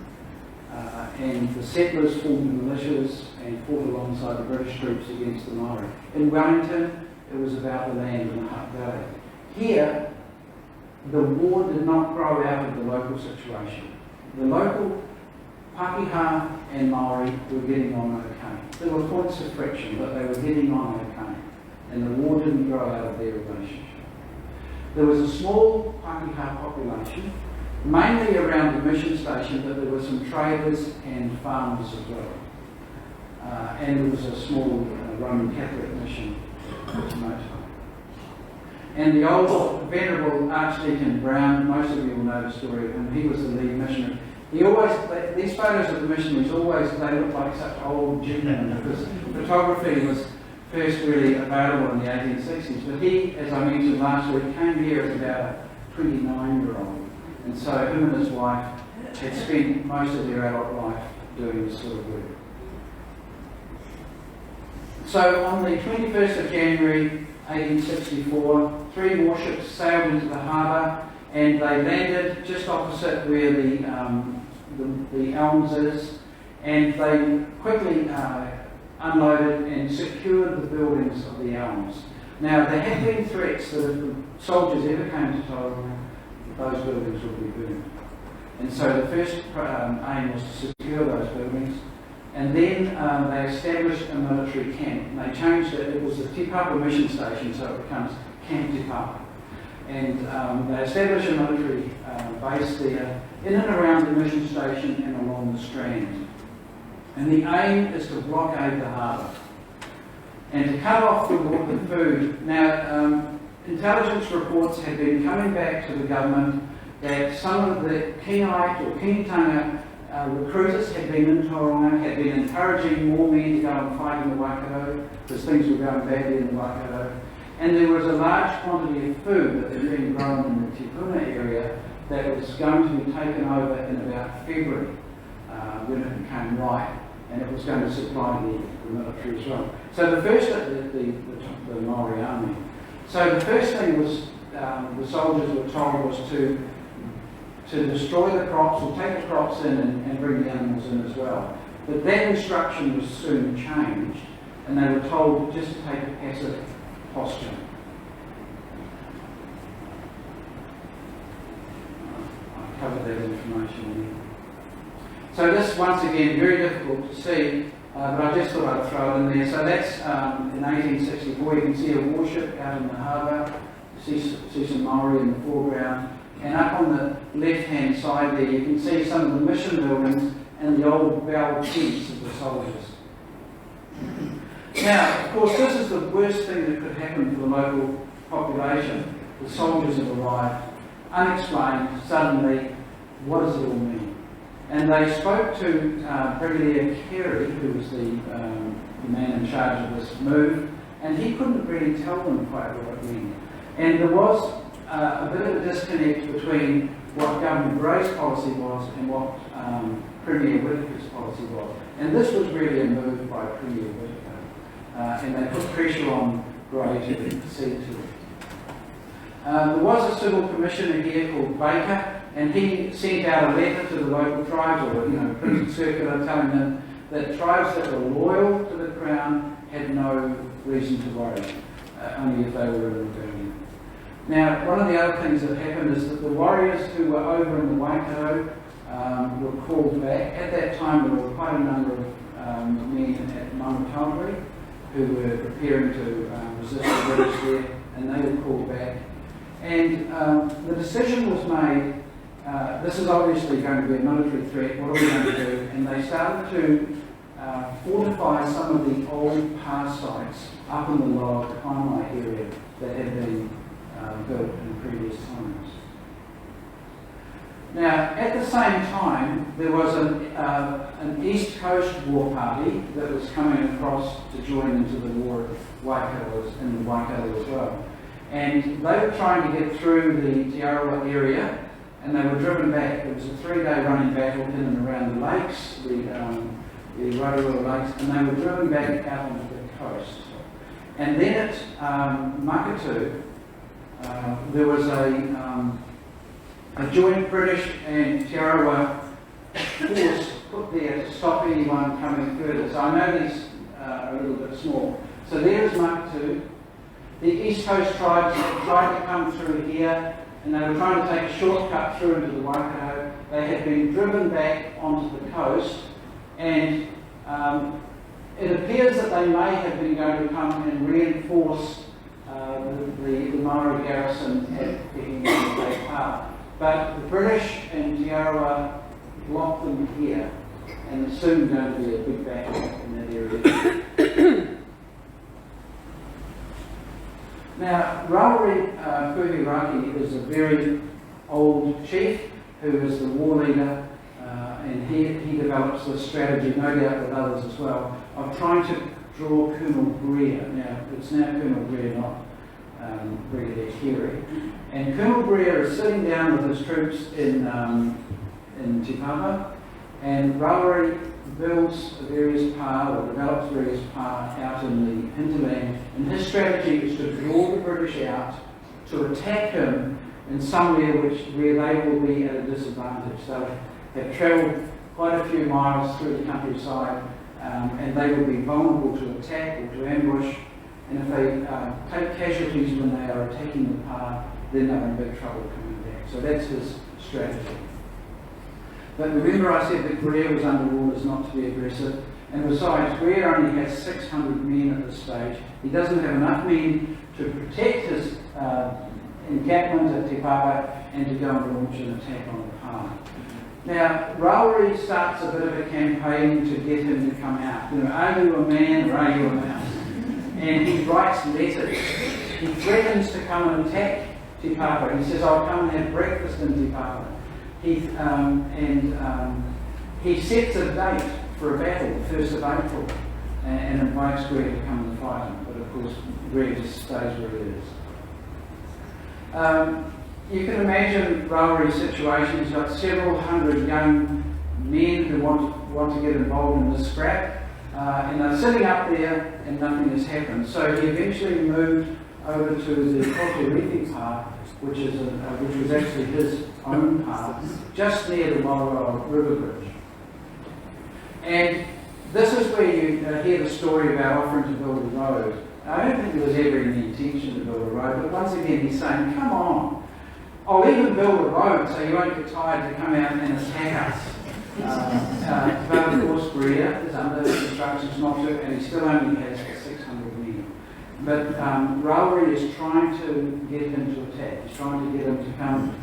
and the settlers formed militias and fought alongside the British troops against the Maori. In Wellington, it was about the land in the Hutt Valley. Here, the war did not grow out of the local situation. The local Pakeha and Maori were getting on okay. There were points of friction, but they were getting on okay. And the war didn't grow out of their relationship. There was a small Pakeha population, mainly around the mission station, but there were some traders and farmers as well. And there was a small Roman Catholic mission at Moto. And the old venerable Archdeacon Brown, most of you will know the story of him, he was the lead missionary. These photos of the missionaries they look like such old gentlemen, because photography was first really available in the 1860s. But he, as I mentioned last week, came here as about a 29-year-old. And so him and his wife had spent most of their adult life doing this sort of work. So on the 21st of January 1864, 3 warships sailed into the harbour, and they landed just opposite where the Elms is, and they quickly unloaded and secured the buildings of the Elms. Now, there had been threats that if the soldiers ever came to Tauranga, those buildings would be burned. And so the first aim was to secure those buildings, and then they established a military camp. And they changed it. It was the Te Papa mission station, so it becomes Camp Te Papa. And they established a military base there, in and around the mission station and along the Strand. And the aim is to blockade the harbour and to cut off the water and food. Now, intelligence reports have been coming back to the government that some of the Kingite or Kingitanga recruiters had been in Tauranga, had been encouraging more men to go and fight in the Waikato, because things were going badly in the Waikato. And there was a large quantity of food that had been grown in the Te Puna area that was going to be taken over in about February when it became light, and it was going to supply the military as well. So the first, the Maori army. So the first thing was the soldiers were told was to destroy the crops, or take the crops in and bring the animals in as well. But that instruction was soon changed, and they were told just to take a passive posture. I covered that information here. So this, once again, very difficult to see, but I just thought I'd throw it in there. So that's in 1864. You can see a warship out in the harbour, see some Maori in the foreground, and up on the left-hand side there you can see some of the mission buildings and the old bell tents of the soldiers. Now, of course, this is the worst thing that could happen for the local population. The soldiers have arrived, unexplained, suddenly. What does it all mean? And they spoke to Brigadier Mikaere, who was the man in charge of this move, and he couldn't really tell them quite what it meant. And there was a bit of a disconnect between what Governor Gray's policy was and what Premier Whitaker's policy was. And this was really a move by Premier Whitaker. And they put pressure on Gray to see to it. There was a civil commissioner here called Baker, and he sent out a letter to the local tribes, or printed circular telling them that tribes that were loyal to the Crown had no reason to worry, only if they were in rebellion. Now, one of the other things that happened is that the warriors who were over in the Waikato were called back. At that time, there were quite a number of men at Mangatauri who were preparing to resist the British there, and they were called back. And the decision was made, this is obviously going to be a military threat, what are we going to do? And they started to fortify some of the old pass sites up in the lower Kaimai area that had been built in previous times. Now, at the same time, there was an East Coast war party that was coming across to join into the war in the Waikato as well. And they were trying to get through the Te Arawa area, and they were driven back. It was a 3-day running battle in and around the lakes, the Rotorua Lakes, and they were driven back out onto the coast. And then at Makatu, there was a joint British and Te Arawa force put there to stop anyone coming further. So I know these are a little bit small. So there's Makatu. The East Coast tribes tried to come through here, and they were trying to take a shortcut through into the Waikato. They had been driven back onto the coast, and it appears that they may have been going to come and reinforce the Maori garrison at Pukehinahina. But the British and Te Arawa blocked them here, and there's soon going to be a big battle in that area. Now, Rawiri Puhiraki is a very old chief who is the war leader, and he develops this strategy, no doubt with others as well, of trying to draw Colonel Greer. Now, it's now Colonel Greer, not Brigadier Carey. And Colonel Greer is sitting down with his troops in Te Papa, and Rawiri builds various pa, or develops various pa out in the hinterland, and his strategy is to draw the British out to attack him in somewhere where they will be at a disadvantage. So they've travelled quite a few miles through the countryside, and they will be vulnerable to attack or to ambush, and if they take casualties when they are attacking the pa, then they're in big trouble coming back. So that's his strategy. But remember I said that Greer was under orders not to be aggressive, and besides, Greer only has 600 men at this stage. He doesn't have enough men to protect his encampment at Te Papa and to go and launch an attack on the pa. Now, Rawiri starts a bit of a campaign to get him to come out. Are you a man or are you a mouse? And he writes letters. He threatens to come and attack Te Papa. He says, I'll come and have breakfast in Te Papa. He sets a date for a battle, the 1st of April, and invites Greer to come and fight him. But of course, Greer just stays where he is. you can imagine Rauri's situation. He's got several hundred young men who want to get involved in this scrap, and they're sitting up there and nothing has happened. So he eventually moved over to the Kotorithi part, which was actually his own part, just near the Moro River Bridge. And this is where you hear the story about offering to build a road. I don't think there was ever any intention to build a road, but once again he's saying, come on, I'll even build a road so you won't get tired to come out and attack us. But of course Brea is under instructions not to, and he still only has 600 men. But Rauri is trying to get him to attack. He's trying to get him to come.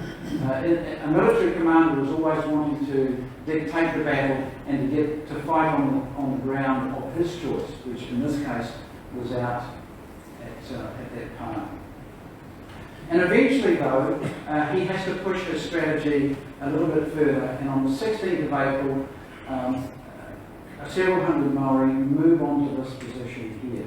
A military commander was always wanting to dictate the battle and to get to fight on the ground of his choice, which in this case was out at that part. And eventually, though, he has to push his strategy a little bit further, and on the 16th of April, several hundred Maori move on to this position here.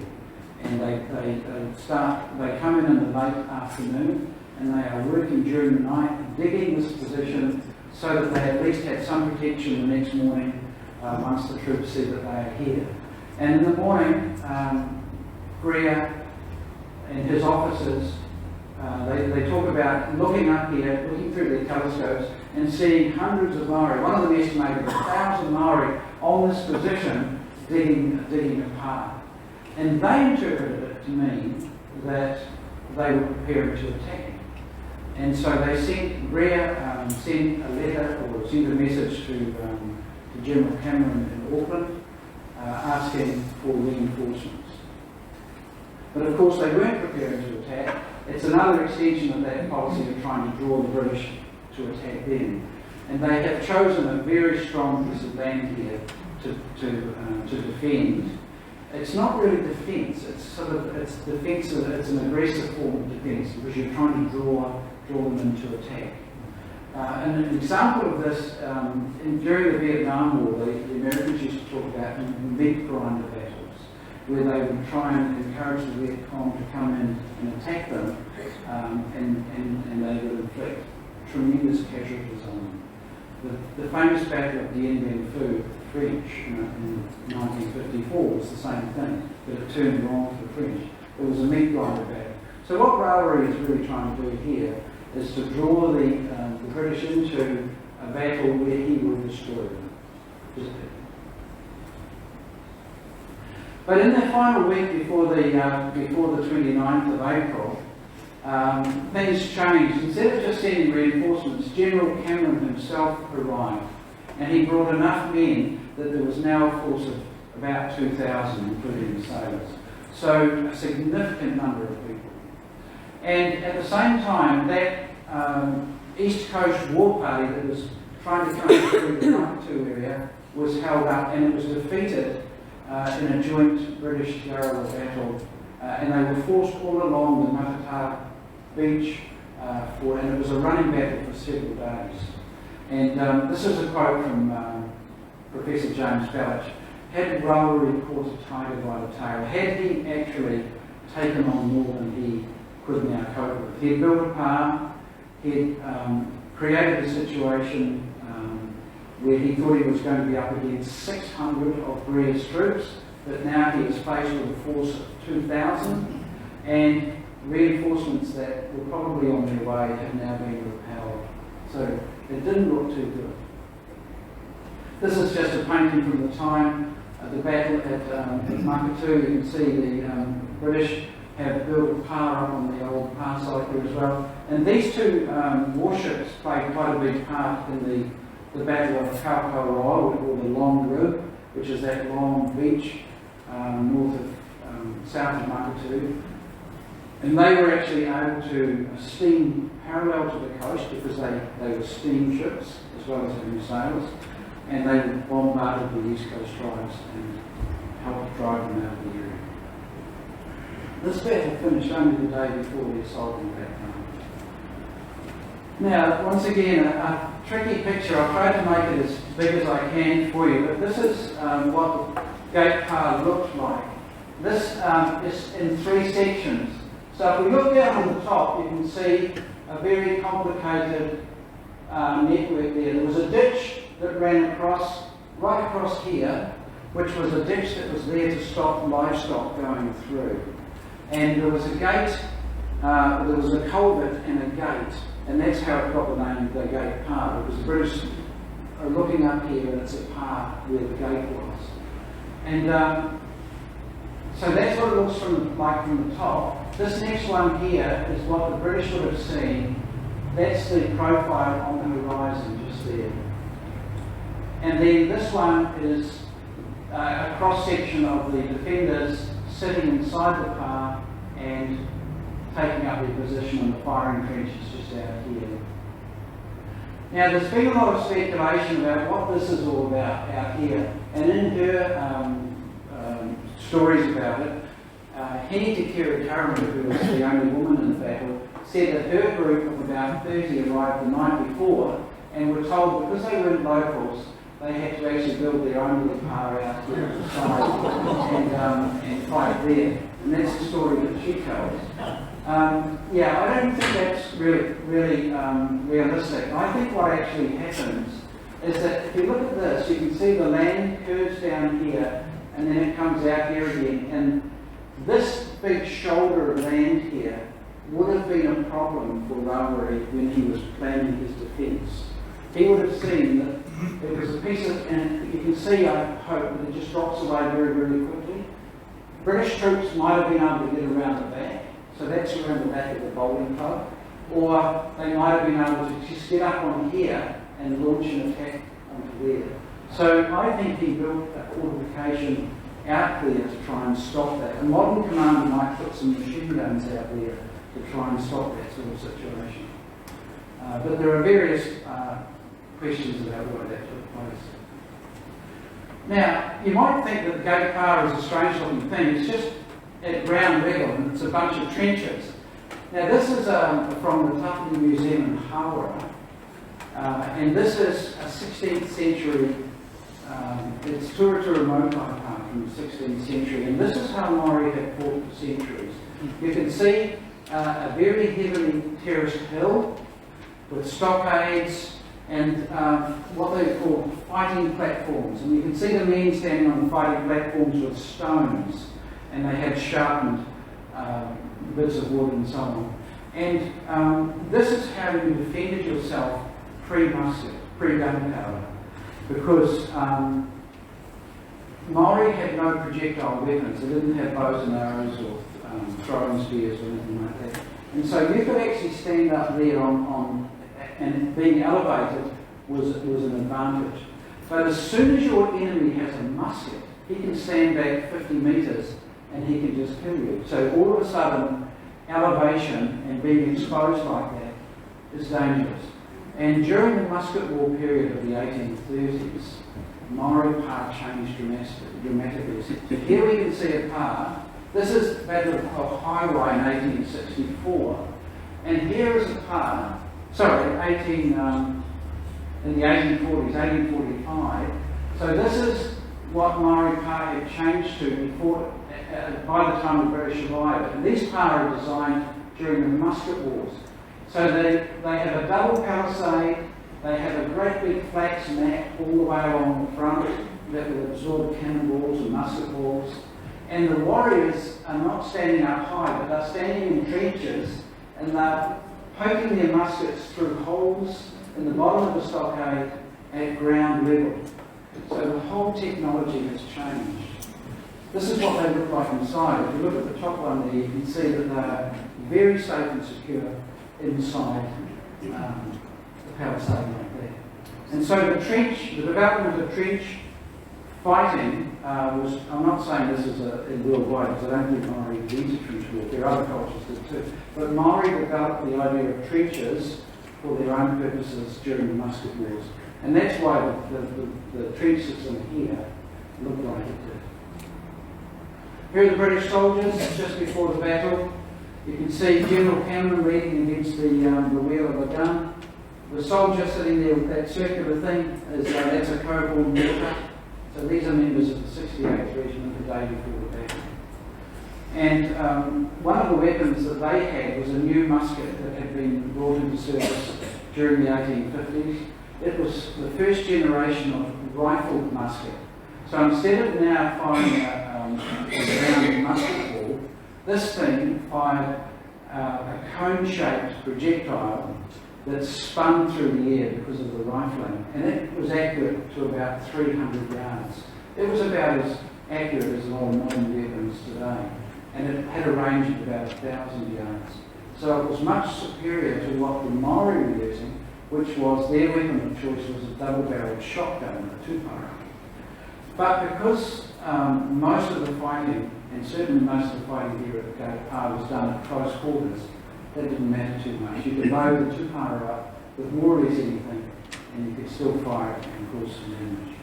And they come in the late afternoon, and they are working during the night, digging this position so that they at least have some protection the next morning once the troops see that they are here. And in the morning, Brea and his officers, they talk about looking up here, looking through their telescopes and seeing hundreds of Maori. One of them estimated 1,000 Maori on this position digging apart. And they interpreted it to mean that they were preparing to attack. And so they sent, Brea sent a letter or sent a message to General Cameron in Auckland asking for reinforcements. But of course they weren't preparing to attack. It's another extension of that policy of trying to draw the British to attack them. And they have chosen a very strong piece of land here to defend. It's not really defence, it's defensive, it's an aggressive form of defence because you're trying to draw them into attack. And an example of this, during the Vietnam War, the Americans used to talk about meat grinder battles, where they would try and encourage the Viet Cong to come in and attack them, and they would inflict tremendous casualties on them. The famous Battle of Dien Bien Phu, French, in 1954 was the same thing, but it turned wrong for the French. It was a meat grinder battle. So what Rauri is really trying to do here is to draw the British into a battle where he would destroy them. But in the final week before the 29th of April, things changed. Instead of just sending reinforcements, General Cameron himself arrived, and he brought enough men that there was now a force of about 2,000, including the sailors. So a significant number of people. And at the same time, that East Coast war party that was trying to come through the Makatu area was held up, and it was defeated in a joint British-Yarrawa battle, and they were forced all along the Matata beach, and it was a running battle for several days. And this is a quote from Professor James Bellich. Had Rauri caught a tiger by the tail, had he actually taken on more than he could now cope with? He had built a pa, he had created a situation where he thought he was going to be up against 600 of Brea's troops, but now he was faced with a force of 2,000, and reinforcements that were probably on their way have now been repelled. So it didn't look too good. This is just a painting from the time of the battle at Makatu. You can see the British have built a pa up on the old pa site there as well. And these two warships played quite a big part in the Battle of Kaupapa, or the Long Rib, which is that long beach south of Makatu. And they were actually able to steam parallel to the coast because they were steamships as well as having sails, and they bombarded the East Coast tribes and helped drive them out of the area. This battle finished only the day before the assault on Waitangi. Now, once again, a tricky picture. I'll try to make it as big as I can for you, but this is what the gate pa looked like. This is in three sections. So if we look down on the top, you can see a very complicated network there. There was a ditch that ran across, right across here, which was a ditch that was there to stop livestock going through. And there was a gate, there was a culvert and a gate, and that's how it got the name the Gate Pa, because the British are looking up here and it's a pa where the gate was. And so that's what it looks like from the top. This next one here is what the British would have seen. That's the profile on the horizon just there. And then this one is a cross-section of the defenders sitting inside the pa and taking up their position in the firing trenches just out here. Now there's been a lot of speculation about what this is all about out here, and in her stories about it, Hene Te Kira Tauranga, who was the only woman in the battle, said that her group of about 30 arrived the night before and were told because they weren't locals, they had to actually build their own little car out here at the side and fight there. And that's the story that she tells. Yeah, I don't think that's really realistic. I think what actually happens is that if you look at this, you can see the land curves down here and then it comes out here again. And this big shoulder of land here would have been a problem for Rawiri when he was planning his defence. He would have seen that it was a piece of, and you can see, I hope, that it just drops away very, very quickly. British troops might have been able to get around the back, so that's around the back of the bowling club, or they might have been able to just get up on here and launch an attack onto there. So I think he built a fortification out there to try and stop that. A modern commander might put some machine guns out there to try and stop that sort of situation. But there are various questions about why that took place. Now, you might think that the Gate Pa is a strange looking thing. It's just at ground level and it's a bunch of trenches. Now this is from the Tapani Museum in Hawera, and this is a 16th century, it's Turatura Mopai Pa from the 16th century, and this is how Maori had fought for centuries. You can see a very heavily terraced hill with stockades and what they call fighting platforms. And you can see the men standing on the fighting platforms with stones, and they had sharpened bits of wood and so on. And this is how you defended yourself pre-musket, pre-gunpowder, because Maori had no projectile weapons. They didn't have bows and arrows or throwing spears or anything like that. And so you could actually stand up there and being elevated was an advantage. But as soon as your enemy has a musket, he can stand back 50 metres and he can just kill you. So all of a sudden, elevation and being exposed like that is dangerous. And during the musket war period of the 1830s, Maori Pa changed dramatically. So here we can see a pa. This is Battle of Pukehinahina in 1864. And here is a pa, in the 1840s, 1845. So this is what Maori Pa had changed to before, by the time the British arrived. And these pa are designed during the musket wars. So they have a double palisade, they have a great big flax mat all the way along the front that will absorb cannonballs and musket balls. And the warriors are not standing up high, but they're standing in trenches and they're poking their muskets through holes in the bottom of the stockade at ground level. So the whole technology has changed. This is what they look like inside. If you look at the top one there, you can see that they're very safe and secure inside the palisade like that. And so the development of trench fighting was, I'm not saying this is worldwide, because I don't think Maori leads a trench warfare, other cultures did too, but Maori developed the idea of trenches for their own purposes during the musket wars. And that's why the trench system here looked like it did. Here are the British soldiers just before the battle. You can see General Cameron leaning against the wheel of a gun. The soldier sitting there with that circular thing, that's a Coburn mortar. So these are members of the 68th Regiment the day before the battle. And one of the weapons that they had was a new musket that had been brought into service during the 1850s. It was the first generation of rifled musket. So instead of now firing a round musket ball, this thing fired a cone-shaped projectile that spun through the air because of the rifling, and it was accurate to about 300 yards. It was about as accurate as a lot of modern weapons today, and it had a range of about 1,000 yards. So it was much superior to what the Maori were using, which was their weapon of choice was a double-barreled shotgun, a tupara. But because most of the fighting, and certainly most of the fighting here at Kaupapa was done at close quarters, that didn't matter too much. You could load the tupara up with more or less anything, and you could still fire it and cause some damage.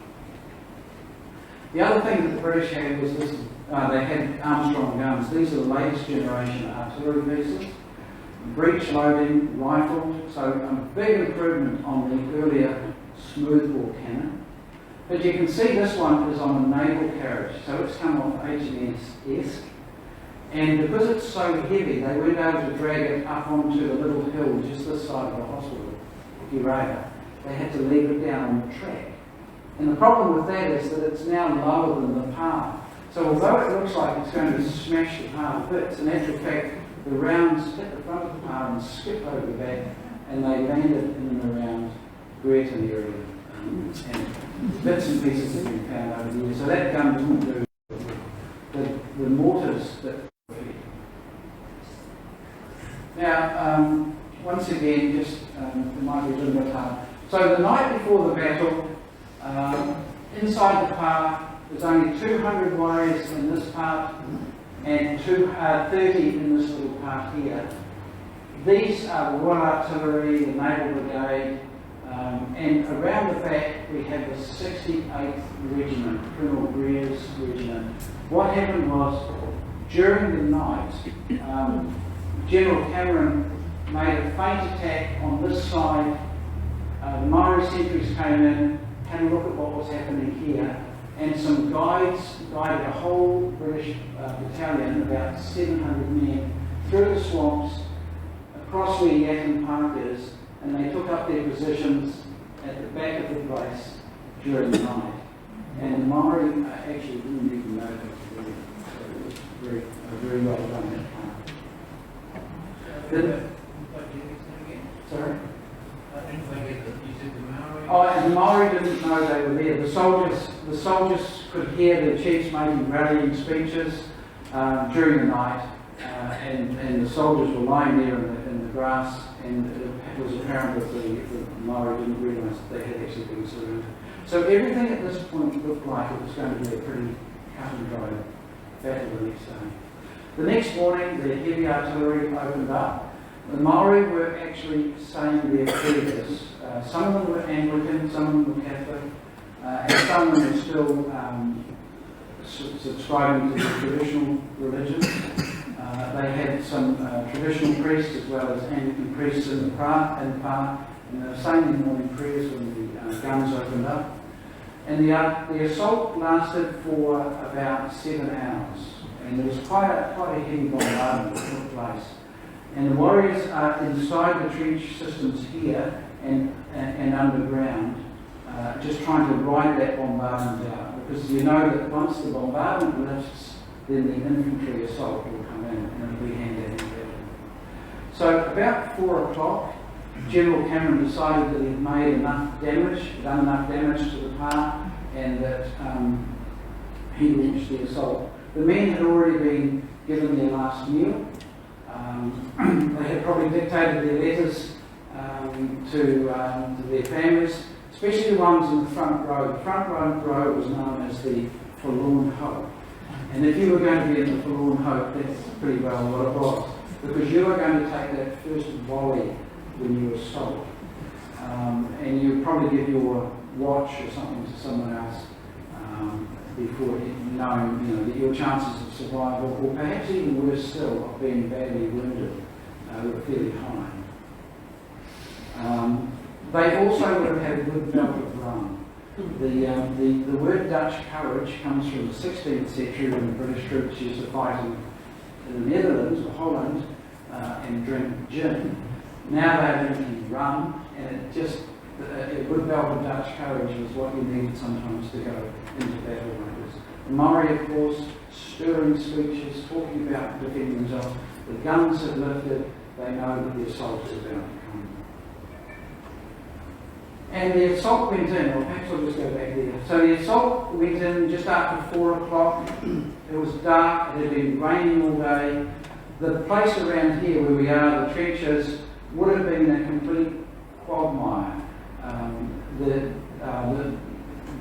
The other thing that the British had was this, they had Armstrong Guns. These are the latest generation artillery pieces. Breech loading, rifled, so a big improvement on the earlier smoothbore cannon. But you can see this one is on a naval carriage, so it's come off HMS. And because it's so heavy, they weren't able to drag it up onto the little hill just this side of the hospital, Mikaere. They had to leave it down on the track. And the problem with that is that it's now lower than the path. So although it looks like it's going to smash the path to bits, in actual fact, the rounds hit the front of the path and skip over the back, and they landed in and around Greaton area. And bits and pieces have been found over the years. So that gun didn't do the mortars that. Now, once again, just it might be a little bit hard. So the night before the battle, inside the park, there's only 200 warriors in this part and 30 in this little part here. These are the Royal Artillery, the Naval Brigade, and around the back we have the 68th Regiment, Colonel Greer's Regiment. What happened was, during the night, General Cameron made a feint attack on this side. The Maori sentries came in, had a look at what was happening here, and some guides guided a whole British battalion, about 700 men, through the swamps, across where Yakin Park is, and they took up their positions at the back of the place during the night. And the Maori actually didn't even know that. So it was very well done that part. Sorry? Oh, and the Maori didn't know they were there. The soldiers could hear the chiefs making rallying speeches during the night, and the soldiers were lying there in the grass, and it was apparent that the Maori didn't realise that they had actually been surrendered. So everything at this point looked like it was going to be a pretty cut and dry battle the next day. The next morning, the heavy artillery opened up. The Maori were actually saying their prayers. Some of them were Anglican, some of them were Catholic, and some of them were still subscribing to the traditional religion. They had some traditional priests as well as Anglican priests in the park, and they were saying the morning prayers when the guns opened up. And the assault lasted for about 7 hours, and there was quite a heavy bombardment that took place. And the warriors are inside the trench systems here and underground, just trying to ride that bombardment out. Because you know that once the bombardment lifts, then the infantry assault will come in and it'll be hand-to-hand battle. So about 4 o'clock, General Cameron decided that he'd made enough damage, done enough damage to the park, and that he launched the assault. The men had already been given their last meal. They had probably dictated their letters to their families, especially the ones in the front row. The front row was known as the forlorn hope. And if you were going to be in the forlorn hope, that's pretty well what it was. Because you were going to take that first volley when you were stopped. And you would probably give your watch or something to someone else before knowing that your chances of survival, or perhaps even worse still, of being badly wounded, were fairly high. They also would have had a good belt of rum. The word Dutch courage comes from the 16th century when the British troops used to fight in the Netherlands or Holland and drink gin. Now they're drinking rum, and a good belt of Dutch courage was what you needed sometimes to go into battle like this. The Maori, of course, stirring speeches, talking about defending themselves. The guns have lifted, they know that the assault is about to come. And the assault went in, or perhaps I'll just go back there. So the assault went in just after 4 o'clock. It was dark, it had been raining all day. The place around here where we are, the trenches, would have been a complete quagmire.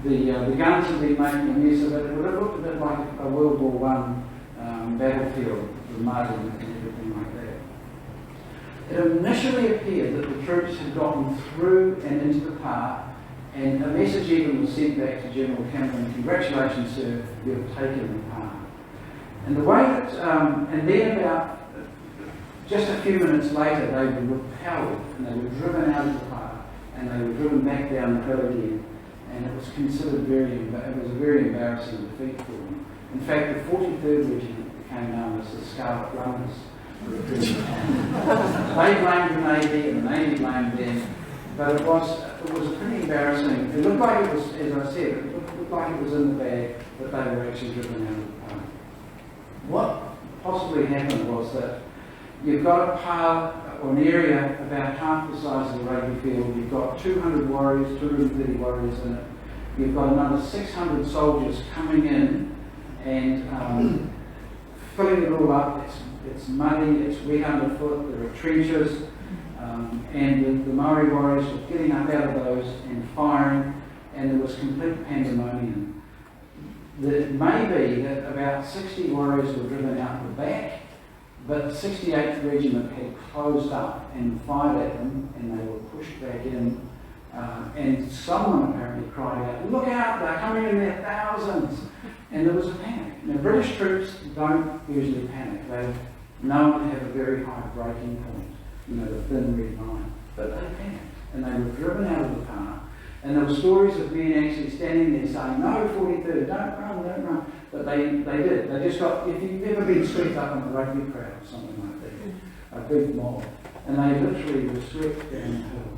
The guns had been making a mess of it. It would have looked a bit like a World War I battlefield, the mud and everything like that. It initially appeared that the troops had gotten through and into the park, and a message even was sent back to General Cameron: "Congratulations, sir, you have taken the park." And the way that, and then about just a few minutes later, they were repelled and they were driven out of the park, and they were driven back down the hill again. And it was considered it was a very embarrassing defeat for them. In fact, the 43rd Regiment became known as the Scarlet Runners. They blamed the Navy and the Navy blamed them, but it was pretty embarrassing. It looked like it was, as I said, it looked like it was in the bag, but they were actually driven out of the park. What possibly happened was that you've got a park or an area about half the size of the rugby field. You've got 200 warriors, 230 warriors in it. You've got another 600 soldiers coming in and filling it all up. It's muddy, it's wet underfoot, there are trenches, and the Maori warriors were getting up out of those and firing, and there was complete pandemonium. It may be that about 60 warriors were driven out the back, but the 68th Regiment had closed up and fired at them, and they were pushed back in. And someone apparently cried out, "Look out, they're coming in their thousands!" And there was a panic. Now, British troops don't usually panic. They're known to have a very high breaking point, the thin red line. But they panicked, and they were driven out of the park. And there were stories of men actually standing there saying, "No, 43rd, don't run, don't run." But they did. They just got, if you've ever been swept up in a rugby crowd or something like that, a big mob, and they literally were swept down the hill.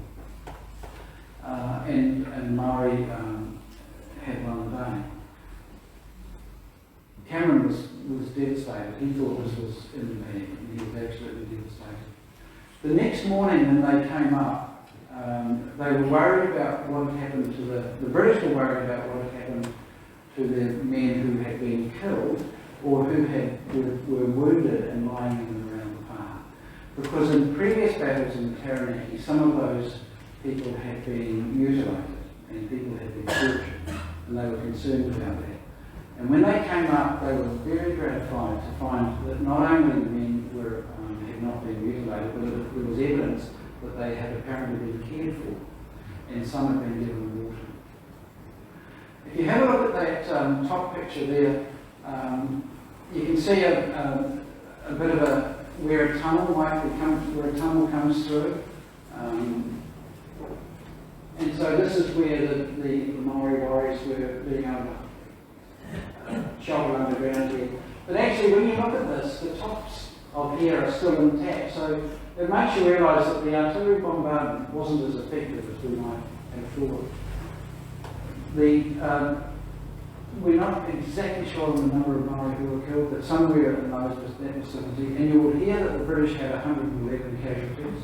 And Maori had won the day. Cameron was devastated. He thought this was in the bag, and he was absolutely devastated. The next morning when they came up, they were worried about what had happened to the British were worried about what had happened to the men who had been killed or who were wounded and lying in and around the park. Because in previous battles in Tauranga, some of those people had been mutilated and people had been tortured, and they were concerned about that. And when they came up, they were very gratified to find that not only the men had not been mutilated, but there was evidence that they had apparently been cared for, and some had been given water. If you have a look at that top picture there, you can see a bit of where a tunnel comes through. And so this is where the Maori warriors were being able to shelter underground here. But actually, when you look at this, the tops of here are still intact. So it makes you realise that the artillery bombardment wasn't as effective as we might have thought. We're not exactly sure on the number of Maori who were killed, but somewhere in that vicinity. And you will hear that the British had 111 casualties.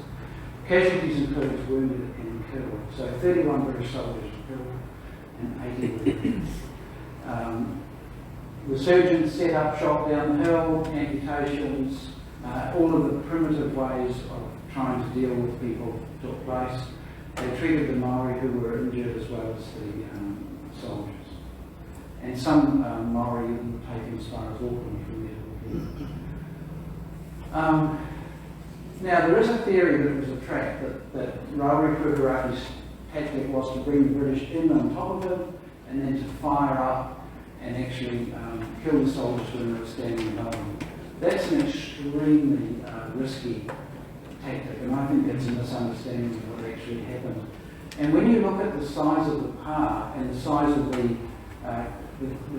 Casualties included wounded and killed. So 31 British soldiers were killed and 80 were killed. The surgeons set up shop down the hill, amputations, all of the primitive ways of trying to deal with people took place. They treated the Maori who were injured as well as the soldiers. And some Maori were taken as far as Auckland from there. Now, there is a theory that it was a trap, that Rauri Pukehinahina's tactic was to bring the British in on top of them and then to fire up and actually kill the soldiers when they were standing above them. That's an extremely risky tactic, and I think that's a misunderstanding of what actually happened. And when you look at the size of the park and the size of the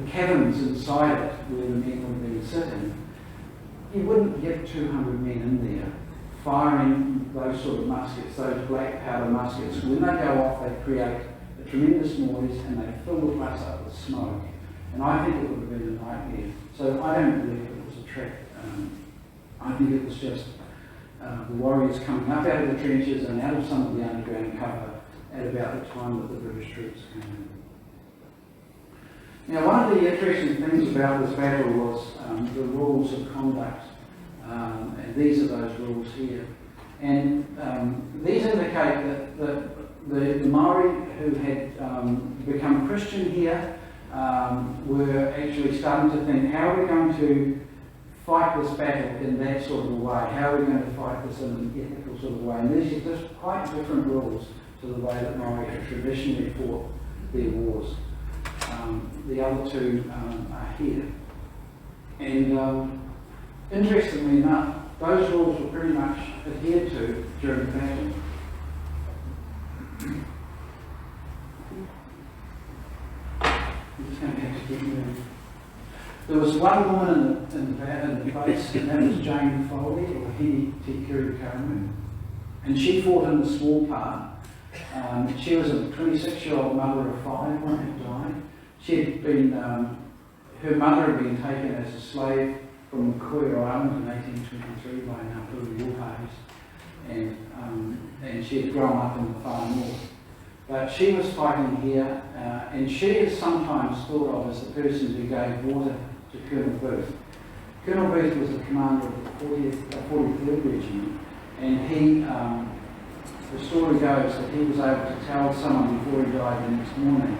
caverns inside it where the men would be sitting, you wouldn't get 200 men in there firing those sort of muskets, those black powder muskets. When they go off, they create a tremendous noise and they fill the place up with smoke. And I think it would have been a nightmare. So I don't believe it was a trick. I think it was just the warriors coming up out of the trenches and out of some of the underground cover at about the time that the British troops came in. Now, one of the interesting things about this battle was the rules of conduct. And these are those rules here. And these indicate that the Maori who had become Christian here were actually starting to think, how are we going to fight this battle in that sort of a way? How are we going to fight this in an ethical sort of way? And these are just quite different rules to the way that Maori had traditionally fought their wars. The other two are here. And interestingly enough, those rules were pretty much adhered to during the battle. I'm just going to have to get moving. There was one woman in the base, and that was Jane Foley, or Hini Te Kiri Karamu. And she fought in the small part. She was a 26-year-old mother of 5 when it died. She had been, her mother had been taken as a slave from Mikaere Island in 1823 by an hapu war parties, and she had grown up in the far north. But she was fighting here, and she is sometimes thought of as the person who gave water to Colonel Booth. Colonel Booth was the commander of the 43rd Regiment, and he, the story goes that he was able to tell someone before he died the next morning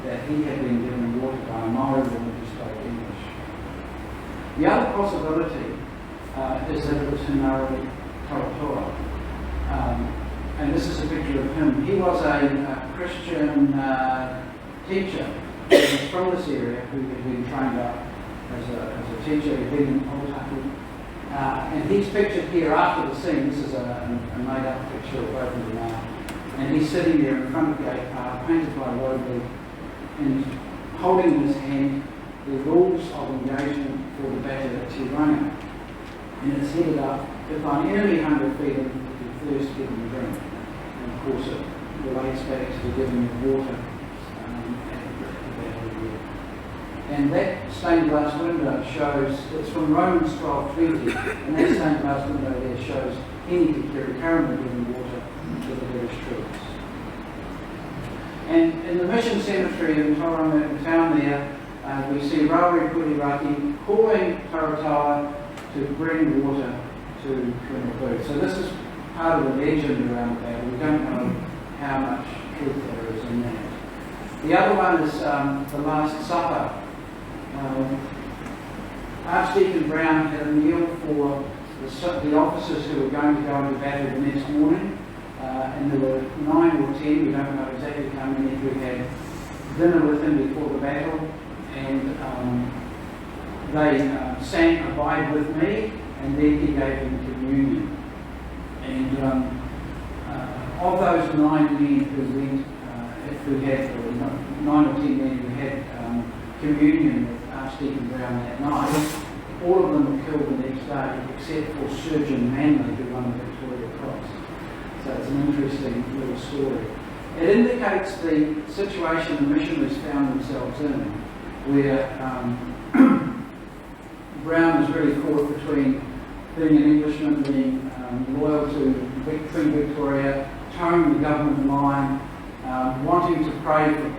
that he had been given water by a Maori woman who spoke English. The other possibility is that it was Hinari Taratoa. And this is a picture of him. He was a Christian teacher who was from this area who had been trained up as a teacher. He'd been in Waitangi. And he's pictured here after the scene. This is a made-up picture of both of them now. And he's sitting there in front of the gate path, painted by Robley, and holding in his hand the rules of engagement for the battle at Tauranga. And it's headed up, if an enemy hunger feed him, if you thirst, give him a drink. And of course it relates back to the giving of water at the battle here. And that stained glass window shows, it's from Romans 12:20, and that stained glass window there shows Hini Te Kiri Karamu giving water to the British troops. And in the mission cemetery in Tauranga, in town there, we see Rauri Puriraki calling Taratawa to bring water to Colonel Booth. So this is part of the legend around the battle. We don't know how much truth there is in that. The other one is the Last Supper. Archdeacon Brown had a meal for the officers who were going to go into battle the next morning. And there were 9 or 10, we don't know exactly how many, who had dinner with him before the battle. And they sang Abide With Me, and then he gave them communion. And of those 9 men who went, who had, or 9 or 10 men who had communion with Archdeacon Brown that night, all of them were killed the next day, except for Surgeon Manley, who won the Victoria Cross. So it's an interesting little story. It indicates the situation the missionaries found themselves in, where Brown was really caught between being an Englishman, being loyal to Queen Victoria, towing the government line, wanting to pray for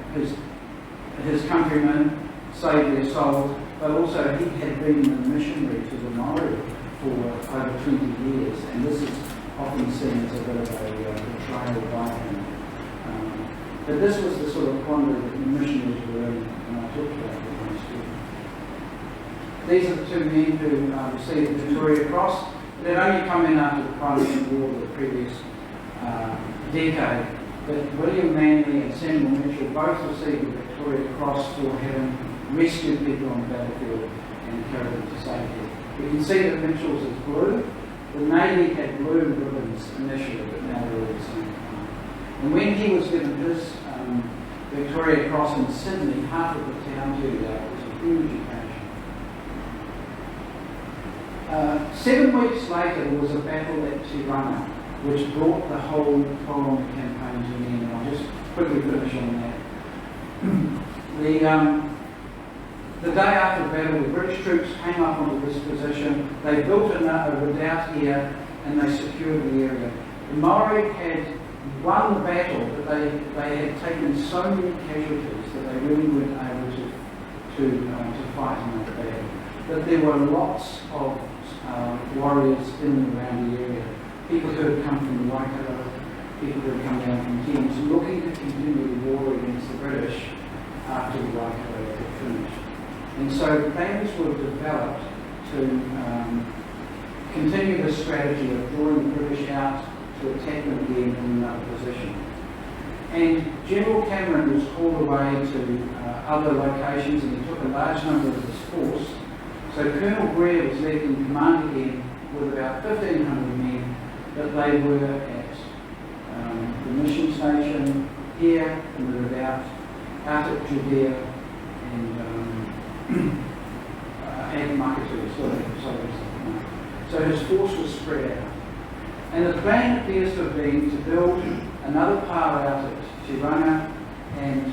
his countrymen, save their souls, but also he had been a missionary to the Maori for over 20 years, and this is often seen as a bit of a betrayal by him. But this was the sort of quandary that the missionaries were in when I talked about it when I was student. These are the 2 men who received the Victoria Cross. They'd only come in after the Crimean War of the previous decade, but William Manley and Samuel Mitchell both received the Victoria Cross for having rescued people on the battlefield and carried them to safety. You can see that Mitchell's is blue. The Navy had blue ribbons initially, but now they're all the same colour. And when he was given his Victoria Cross in Sydney, half of the town turned out. It was a huge occasion. 7 weeks later, there was a battle at Tauranga, which brought the whole Tauranga campaign to an end. And I'll just quickly finish on that. The day after the battle, the British troops came up onto this position. They built a redoubt here, and they secured the area. The Maori had won the battle, but they had taken so many casualties that they really weren't able to fight in that battle. But there were lots of warriors in and around the area. People who had come from the Waikato, people who had come down from Cairns, looking to continue the war against the British after the Waikato had finished. And so plans were developed to continue the strategy of drawing the British out to attack them again in another position. And General Cameron was called away to other locations, and he took a large number of his force. So Colonel Greer was left in command again with about 1,500 men, but they were at the mission station here in the redoubt, out at Judea, and Mikaere, so his force was spread out. And the plan appears to have been to build another power out at Tauranga and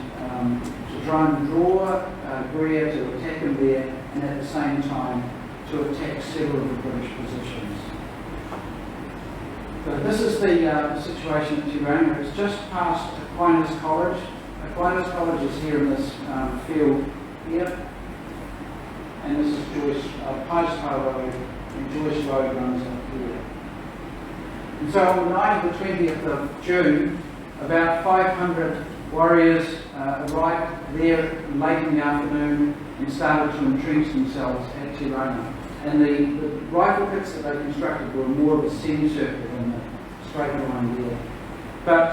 to try and draw Greer to attack him there, and at the same time to attack several of the British positions. So this is the situation at Tauranga. It's just past Aquinas College. Aquinas College is here in this field here. And this is Joyce, Postpile Road, and Joyce Road runs up here. And so on the night of the 20th of June, about 500 warriors arrived there late in the afternoon and started to entrench themselves at Tauranga. And the rifle pits that they constructed were more of a semicircle than the straight line there. But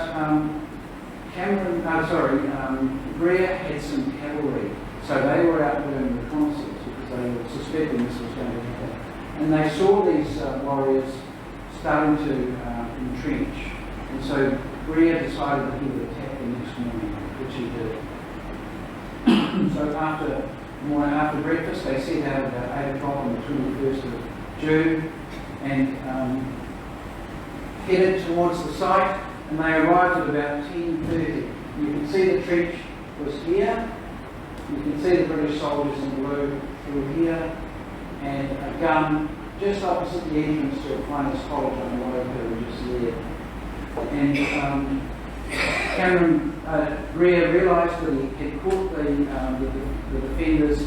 Greer had some cavalry, so they were out doing reconnaissance because they were suspecting this was going to happen. And they saw these warriors starting to entrench. And so Greer decided that he would attack the next morning, which he did. So after breakfast, they set out about 8 o'clock on the 21st of June and headed towards the site, and they arrived at about 10:30. You can see the trench was here. You can see the British soldiers in blue through here, and a gun just opposite the entrance to Aquinas College on the road there, just there. And Greer realised that he had caught the defenders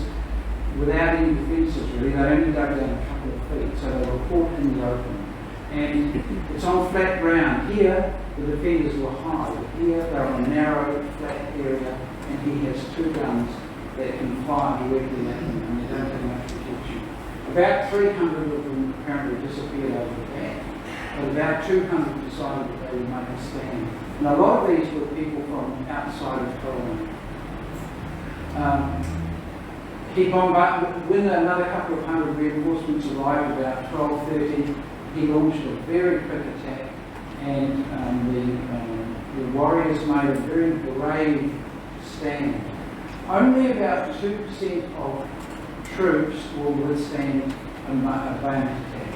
without any defences really. They only dug down a couple of feet, so they were caught in the open. And it's on flat ground. Here, the defenders were high. Here, they're on a narrow, flat area, and he has 2 guns that can fire directly at them, and they don't have much protection. About 300 of them apparently disappeared over the back, but about 200 decided that they would make a stand. And a lot of these were people from outside of Tauranga. He bombarded, when another couple of hundred reinforcements arrived about 12:30, he launched a very quick attack, and the warriors made a very brave stand. Only about 2% of troops will withstand a bayonet attack.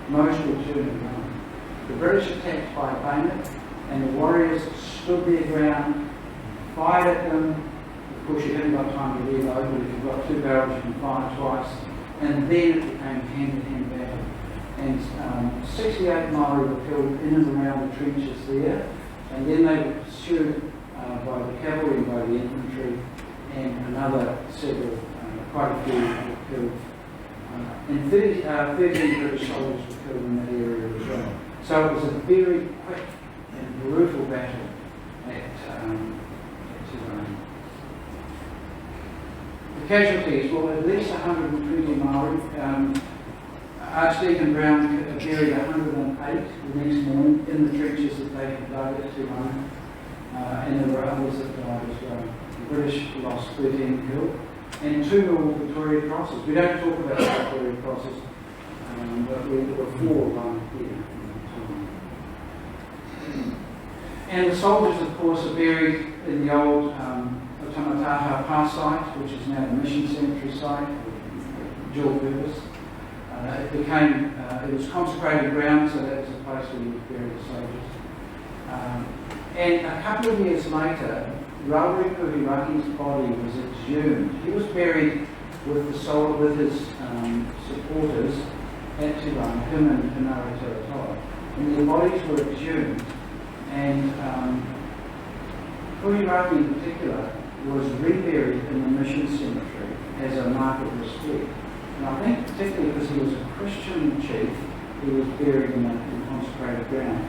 Most will turn and run. The British attacked by bayonet, and the warriors stood their ground, fired at them. Of course, you haven't got time to reload, but if you've got 2 barrels, you can fire twice. And then it became hand-to-hand battle. And 68 Maori were killed in and around the trenches there, and then they were pursued by the cavalry and by the infantry, and another several, quite a few were killed. And 13 British soldiers were killed in that area as well. So it was a very quick and brutal battle at Tauranga. The casualties, well, at least 120 Maori. Archdeacon Brown buried 108 the next morning in the trenches that they had dug at Tauranga, and there were others that died as well. The British lost 13 killed, and 2 more Victoria Crosses. We don't talk about the Victoria Crosses, but there were 4 lying here. And the soldiers, of course, are buried in the old Otamataha Pass site, which is now the Mission Cemetery site, dual purpose. it was consecrated ground, so that was a place where you would bury the soldiers. And a couple of years later, Rauri Pukehinahina's body was exhumed. He was buried with his supporters at Tauranga, him and Hinara Tauranga. And their bodies were exhumed. And Pukehinahina in particular was reburied in the mission cemetery as a mark of respect. And I think particularly because he was a Christian chief, he was buried in consecrated ground.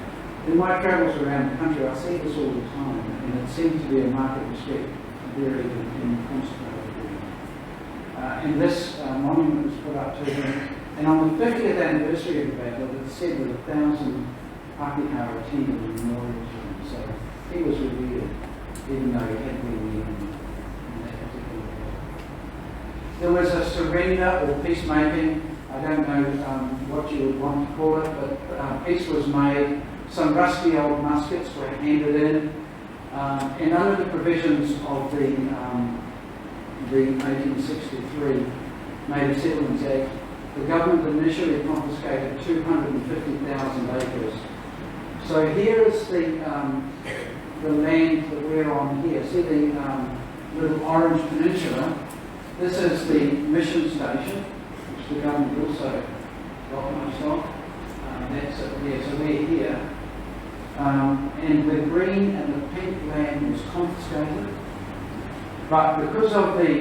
In my travels around the country, I see this all the time, and it seems to be a mark of respect, buried in consecrated ground. And this monument was put up to him. And on the 50th anniversary of the battle, it's said that 1,000 Pākehā attended the memorial to him. So he was revered, even though he had been in that particular battle. There was a surrender or peacemaking. I don't know what you would want to call it, but peace was made. Some rusty old muskets were handed in, and under the provisions of the 1863 Native Settlements Act, the government initially confiscated 250,000 acres. So here is the land that we're on here. See the little orange peninsula? This is the mission station, which the government also got most of. That's it there. So we're here. And the green and the pink land was confiscated. But because of the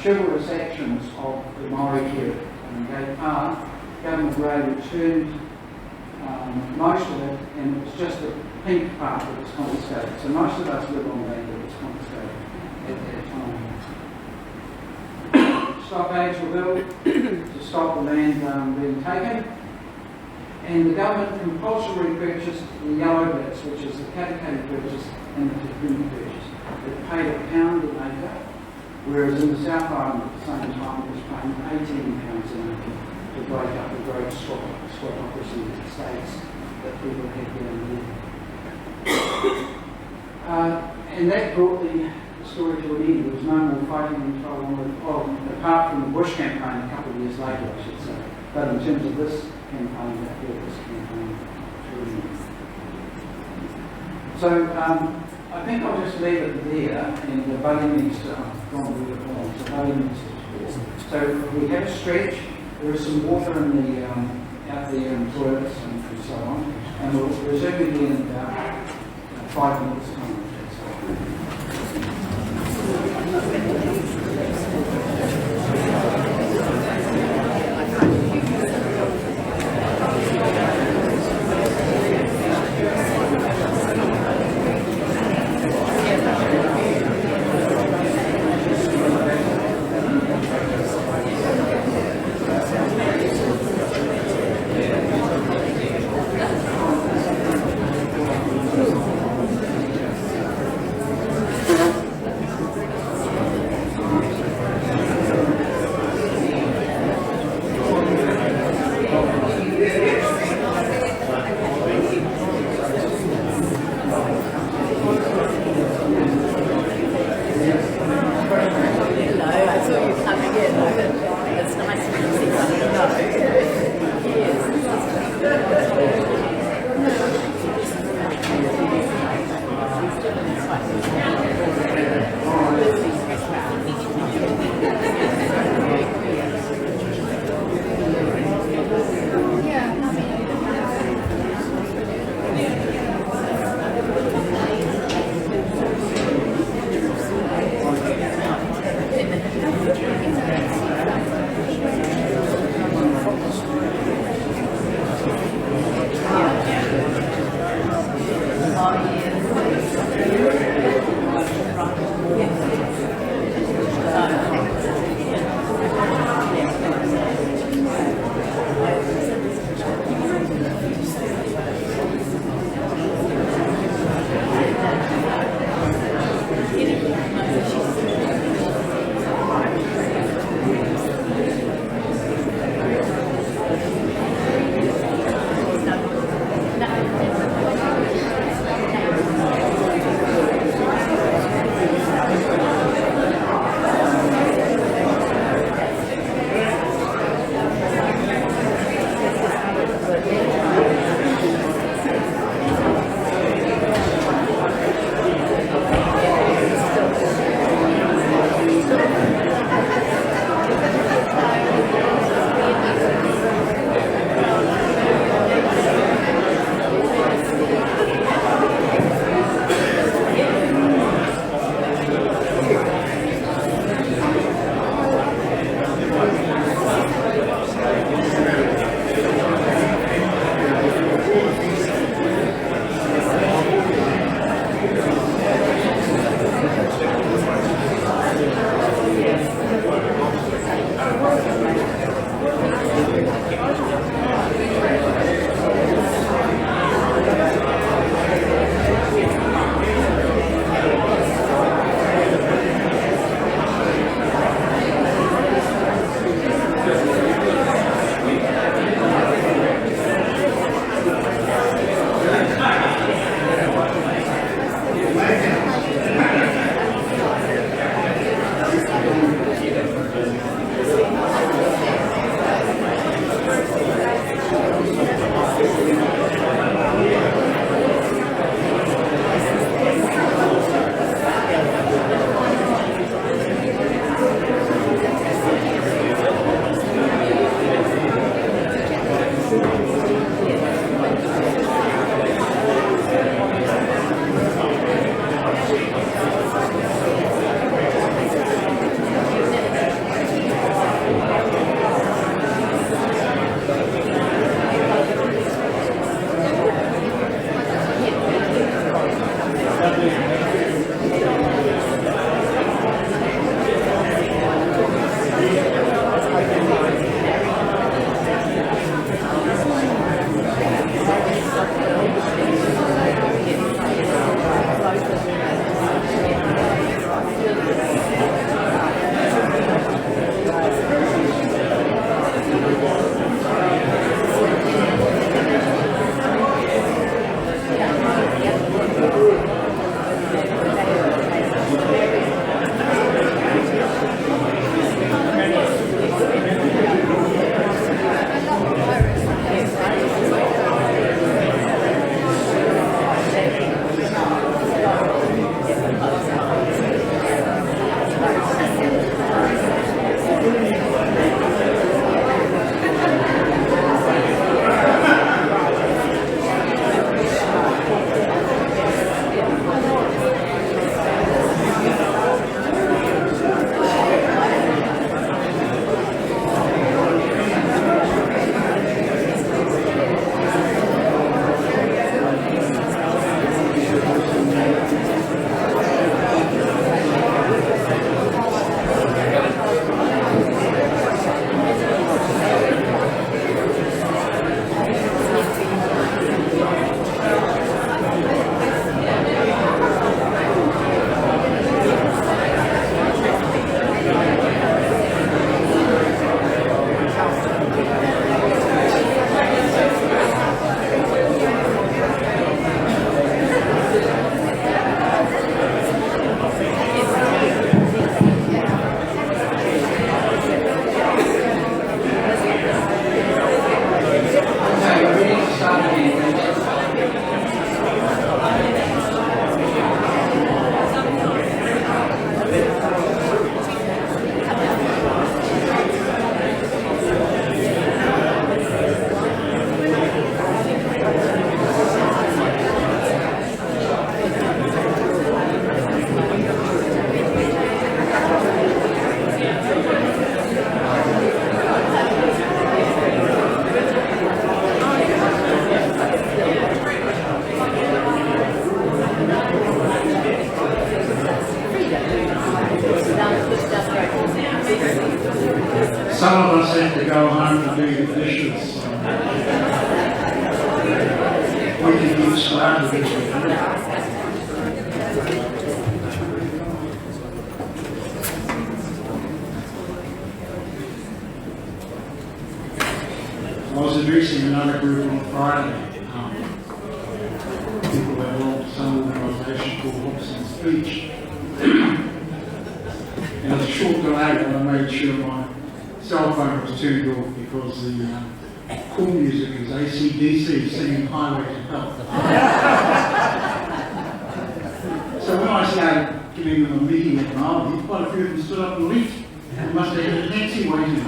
chivalrous actions of the Maori here in Gate Park, Governor Gray returned most of it, and it was just the pink part that was confiscated. So most of us live on land that was confiscated at that time. Stockades were built to stop the land being taken. And the government compulsorily purchased the yellow bits, which is the Katikati purchase and the Tukuna purchase. It paid £1 an acre, whereas in the South Island at the same time it was paying £18 an acre to break up the great squattocracy estates that people had down there. And that brought the story to an end. There was no more fighting in Tauranga, apart from the Bush campaign a couple of years later, I should say. But in terms of this campaign, that brought this campaign to an end. So I think I'll just leave it there, and the Buddy needs to go on with it on. So Buddy needs to talk. So we have a stretch. There is some water in the out there in toilets and so on, and we'll resume again in about 5 minutes time. to go home to do the dishes. So we can get started this week. I was addressing another group on Friday. People that belong to some organisation called Hobson Speech. And it was a short delay when I made sure my cell phone was turned off because the cool music is AC/DC singing Highway to Hell. So when I started giving them a meeting at Marley, quite a few of them stood up and left. They must have had a taxi waiting.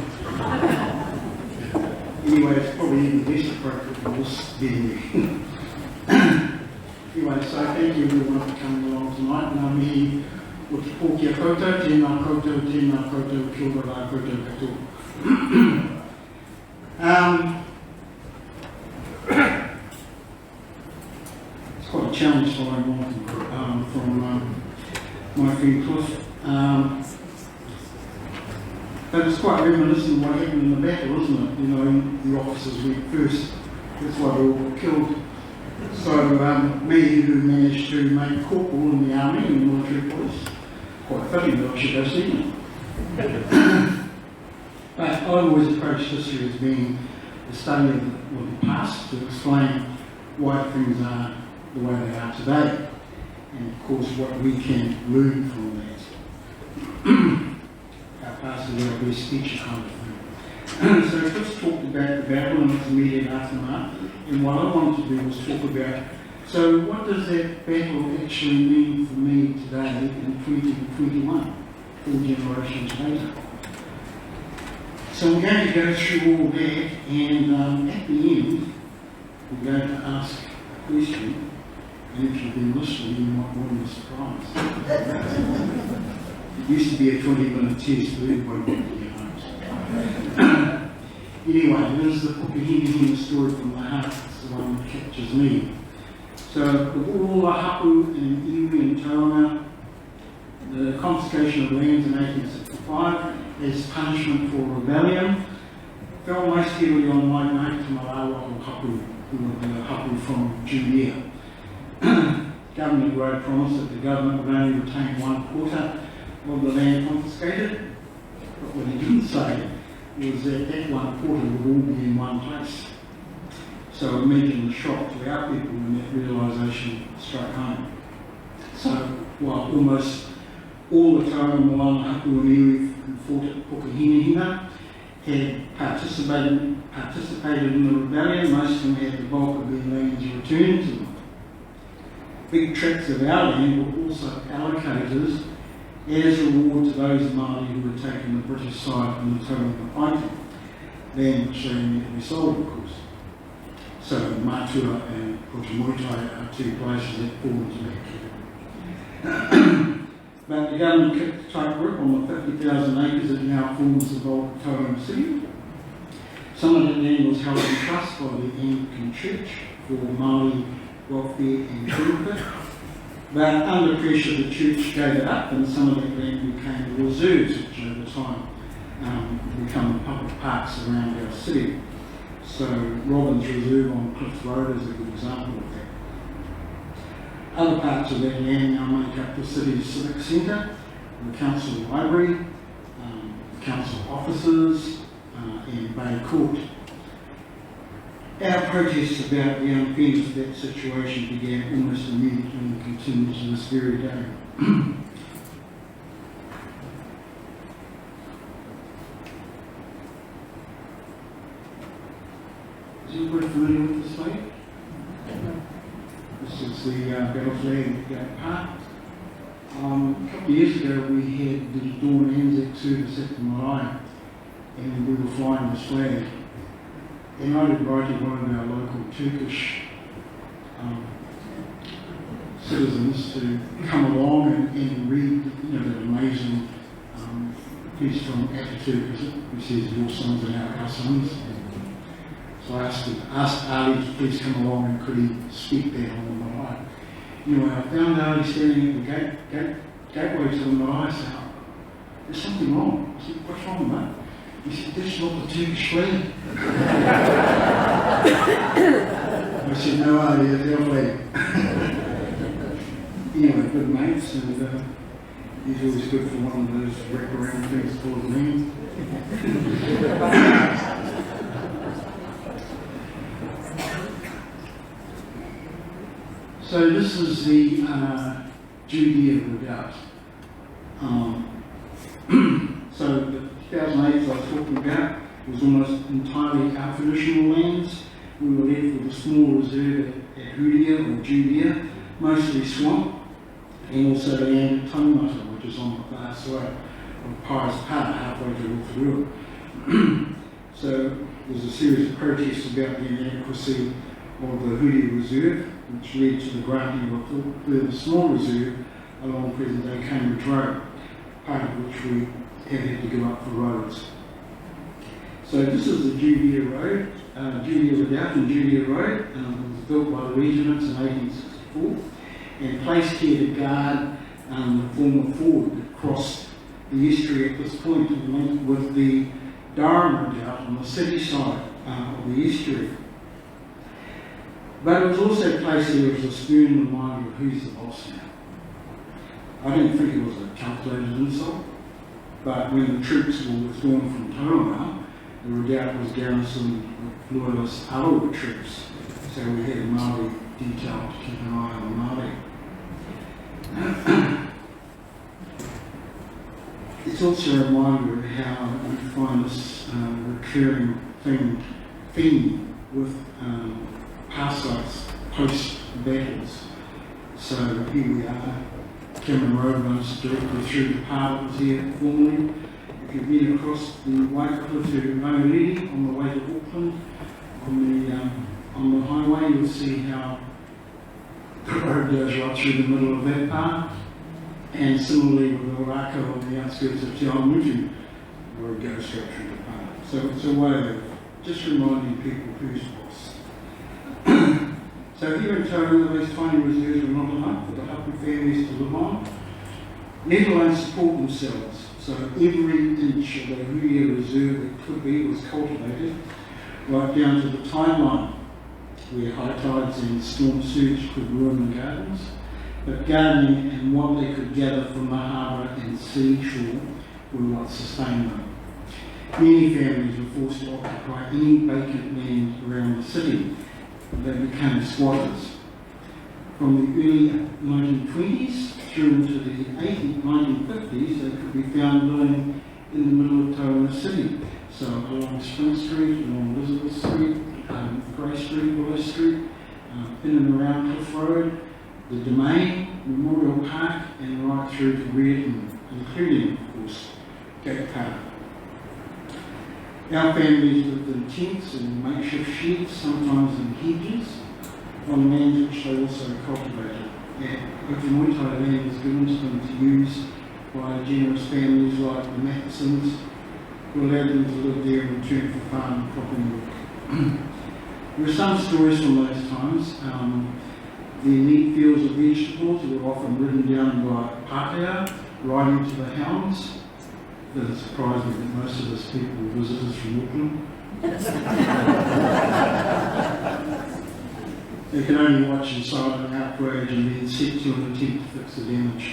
Anyway, it's probably even less appropriate for this venue. Anyway, so thank you everyone for coming along tonight. And I'm here with the Pōkia koutou, tēnā koutou, kia ora rā koutou katoa. It's quite a challenge following on from my friend Cliff. But it's quite reminiscent of what happened in the battle, isn't it? You know, the officers went first. That's why they all got killed. So me, who managed to make corporal in the army and the military police, quite fitting that I should go see them. But I always approach history as being a study of the past to explain why things are the way they are today, and of course what we can learn from that. Our past is our best teacher kind of thing. So Chris talked about the battle and its immediate aftermath, and what I wanted to do was talk about, so what does that battle actually mean for me today in 2021, 4 generations later? So I'm going to go through all that, and at the end, we're going to ask a question, and if you've been listening, you might win a surprise. It used to be a 20-minute test, but everybody wanted to get home. Anyway, there's the Pukehinahina story from the heart. It's the one that captures me. So, with all the hapu and iwi and Tauranga, the confiscation of lands in 1865 as punishment for rebellion fell most heavily on my mate to Malawa hapu, who were the hapu from Judea. Government wrote promise that the government would only retain 1/4 of the land confiscated, but what he didn't say was that that 1/4 would all be in one place. So imagine the shock to our people when that realisation struck home. So while almost all the Tauranga, Moana, hapu and iwi who fought at Pukehinahina had participated in the rebellion, most of them had the bulk of their lands returned to them. Big tracts of our land were also allocated as reward to those Māori who had taken the British side in the Tauranga fighting, land which they need to be sold, of course. So Matua and Potamoitai are two places that fall into that category. But the government kept a tight grip on the 50,000 acres that now forms the bulk of Tauranga City. Some of the land was held in trust by the Anglican Church for Māori welfare and benefit. But under pressure, the church gave it up, and some of that land became reserves, which over time become the public parks around our city. So Robin's Reserve on Cliff Road is a good example of that. Other parts of that land now make up the city's civic centre, the council library, council offices, and Bay Court. Our protests about the unfairness of that situation began almost immediately and continue to this very day. Is everybody familiar with this flag? This is the battle flag at Gate Park. A couple of years ago we had the Dawn Anzac service at the Marae, and we were flying this flag. And I invited one of our local Turkish citizens to come along and read, that amazing piece from Atatürk, which says your sons are now our sons. So I asked Ali to please come along and could he speak there on the Marae. Anyway, I found Ali standing at the gateway to the Marae. I said, there's something wrong. I said, what's wrong, mate? He said, "That's not the Turkish flag." I said, "No idea, it's our flag." Anyway, good mates, and he's always good for one of those wrap-around things called land. So this is the Judea redoubt. So the 2008 I was talking about was almost entirely our traditional lands. We were left with a small reserve at Huria or Judea, mostly swamp, and also the land at Tauranga, which is on the far side of Pies Park, halfway to North Europe. So there's a series of protests about the inadequacy of the Huria Reserve, which led to the granting of a further small reserve along present-day Cambridge Road, part of which we have had to give up for roads. So this is the Judea Road, Judea Redoubt and Judea Road. It was built by the regiments in 1864 and placed here to guard the former ford that crossed the estuary at this point and linked with the Durham Redoubt on the city side of the estuary. But it was also placed there as a stern reminder of who's the boss now. I don't think it was a calculated insult, but when the troops were withdrawn from Tauranga, the redoubt was garrisoned with loyalist Aroa troops, so we had a Māori detail to keep an eye on Māori. It's also a reminder of how we find this recurring theme with past sites, post-battles. So here we are. Cameron Road runs directly through the part that was here formerly. If you've been across the Waikato to Mauriri on the way to Auckland, on the highway, you'll see how the road goes right through the middle of that part. And similarly with the Orako on the outskirts of Te Awamutu, the road goes straight through the part. So it's a way of just reminding people who's boss. So here in Tauranga, those tiny reserves were not enough for the hapu families to live on, let alone support themselves. So every inch of the Huria reserve that could be was cultivated, right down to the timeline, where high tides and storm surge could ruin the gardens. But gardening and what they could gather from the harbour and seashore were what sustained them. Many families were forced to occupy any vacant land around the city. They became squatters. From the early 1920s through into the 1950s, they could be found living in the middle of Tauranga City. So along Spring Street, along Elizabeth Street, Grey Street, Willow Street, in and around Cliff Road, the Domain, Memorial Park, and right through to Reardon, including, of course, Gate Park. Our families lived in tents and makeshift sheds, sometimes in hedges, on land which they also cultivated. Waitangi land was given to them to use by generous families like the Mathesons, who allowed them to live there in return for farm and cropping work. There are some stories from those times. The neat fields of vegetables were often ridden down by Pākehā, riding to the hounds. It doesn't surprise me that most of us people were visitors from Auckland. They can only watch in silent outrage and then set to an attempt to fix the damage.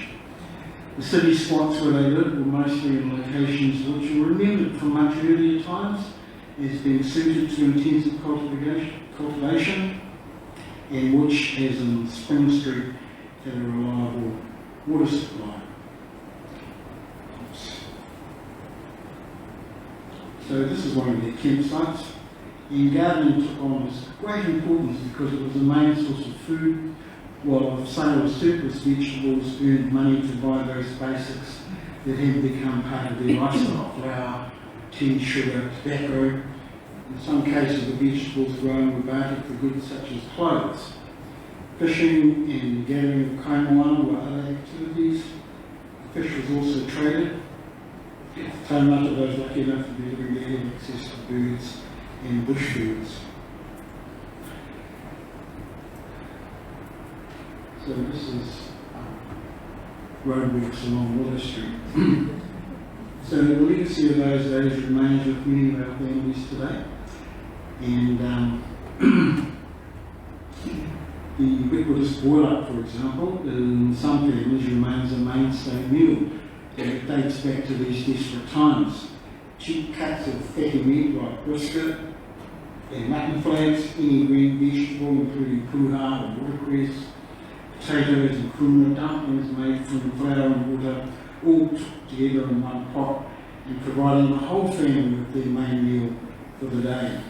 The city spots where they lived were mostly in locations which were remembered from much earlier times as being suited to intensive cultivation and which, as in Spring Street, had a reliable water supply. So this is one of their campsites, and gardening took on this great importance because it was the main source of food, while a sale of surplus vegetables earned money to buy those basics that had become part of their lifestyle: flour, tea, sugar, tobacco. In some cases, the vegetables grown were bartered for goods such as clothes. Fishing and gathering of kaimoana were other activities. Fish was also traded. So much of those lucky enough to be living there had access to birds and bush foods. So this is roadworks along Willow Street. So the legacy of those days remains with many of our families today. And the ubiquitous boil-up, for example, in some families remains a mainstay meal that dates back to these desperate times. Cheap cuts of fatty meat like brisket and mutton flakes, any green vegetable including puha or watercress, potatoes and kumara dumplings made from flour and water, all took together in one pot and providing the whole family with their main meal for the day.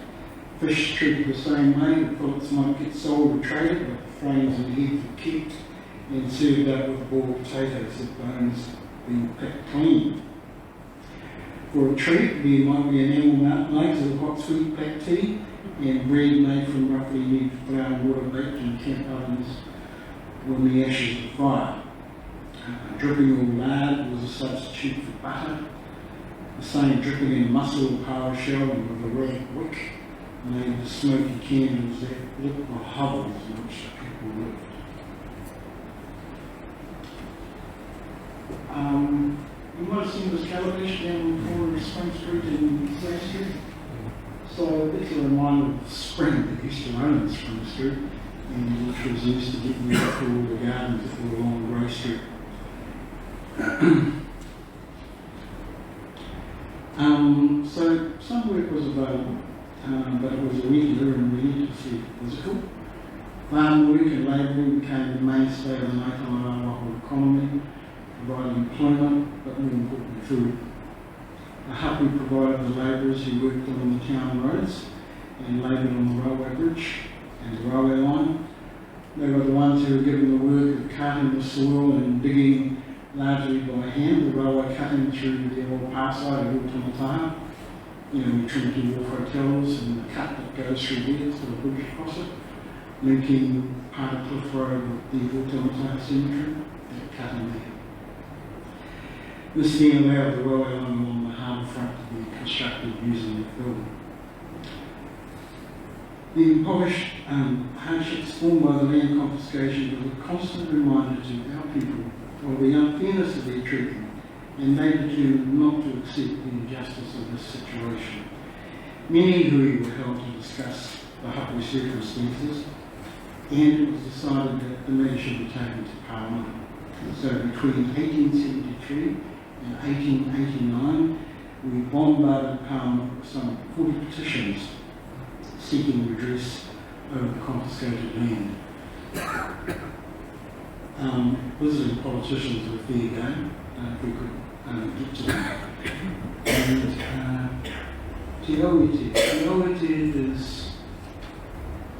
Fish treated the same way, the fillets might get sold or traded, but the frames and heads were kept and served up with boiled potatoes, the bones being picked clean. For a treat, there might be an animal nut legs of hot sweet black tea and bread made from roughly kneaded flour and water baked in camp ovens on the ashes of the fire. Dripping or lard was a substitute for butter. The same dripping in mussel or power shell and with a rag wick made the smoky candles that lit the hovels in which the people lived. You might have seen this calabash down the corner of Spring Street in South Street. So it's a reminder of the spring that used to run in Spring Street, and which was used to get you to all the gardens that were along Grey Street. So some work was available, but it was irregular and relentlessly physical. Farm work and labouring became the mainstay of the Waitangi economy, providing employment, but more importantly food. The hapu provided the labourers who worked on the town roads and laboured on the railway bridge and the railway line. They were the ones who were given the work of carting the soil and digging largely by hand, the railway cutting through the old parside of Waitangi. You know, the Trinity Wharf hotels and the cut that goes through there to the bridge across it, linking part of Cliff Road with the Waitangi Cemetery, that cut in there. This then allowed the railway line along the harbour front to be constructed using the film. The impoverished hardships formed by the land confiscation was a constant reminder to our people of the unfairness of their treatment, and they determined not to accept the injustice of this situation. Many hui were held to discuss the hapu circumstances, and it was decided that the matter should be taken to Parliament. So between 1873 and 1889, we bombarded Parliament with some 40 petitions seeking redress over the confiscated land. Visiting politicians were fair game, if we could get to that. And Te Aoite is,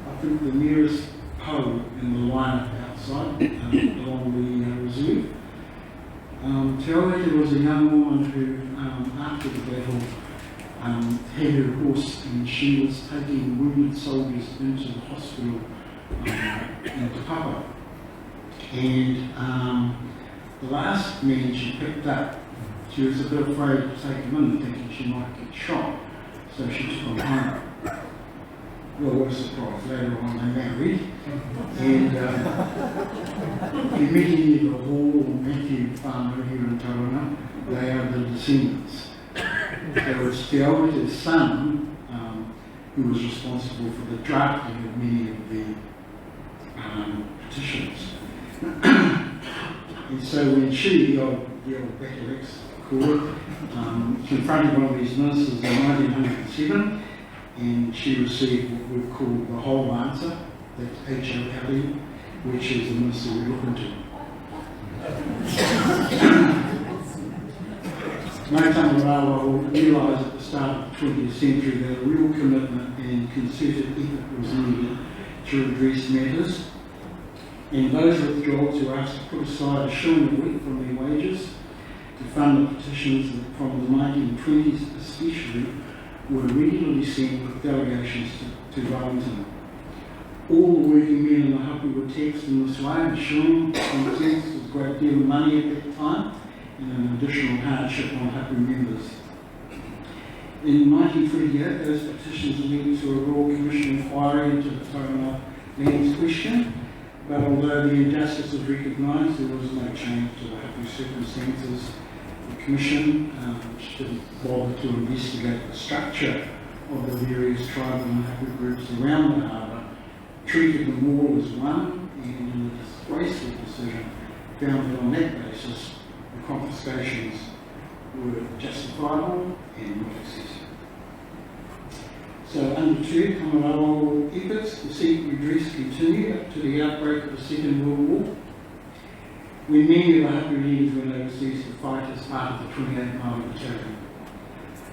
I think, the nearest po in the line outside along the reserve. Te Aoite was a young woman who, after the battle, had her horse and she was taking wounded soldiers into the hospital in kaupapa. And the last man she picked up, she was a bit afraid to take him in, thinking she might get shot, so she took him home. Well, what a surprise, later on they married, and if you meet any of the Hall or Matthew farmer here in Tauranga, they are the descendants. So it's Te Aoite's son who was responsible for the drafting of many of the petitions. And so when she, the old battle ex court, confronted one of these ministers in 1907, and she received what we've called the whole answer, that's H-O-L-E, which is the minister we look into. Maitangi Rawa realised at the start of the 20th century that a real commitment and concerted effort was needed to redress matters, and those withdrawals were asked to put aside a shilling a week from their wages to fund the petitions that from the 1920s especially were regularly sent with delegations to Wellington. All the working men in the hapu were taxed in this way, a shilling, in sense, was a great deal of money at that time, and an additional hardship on hapu members. In 1928, those petitions led to a Royal Commission inquiry into the Tauranga lands question, but although the injustice was recognised, there was no change to the hapu circumstances commission, which didn't bother to investigate the structure of the various tribal and hapu groups around the harbour, treated them all as one, and in a disgraceful decision found that on that basis the confiscations were justifiable and not excessive. So under 2, Kamarawa efforts to seek redress continued up to the outbreak of the Second World War, when many of the hapu leaders went overseas to fight as part of the 28 Mile Battalion.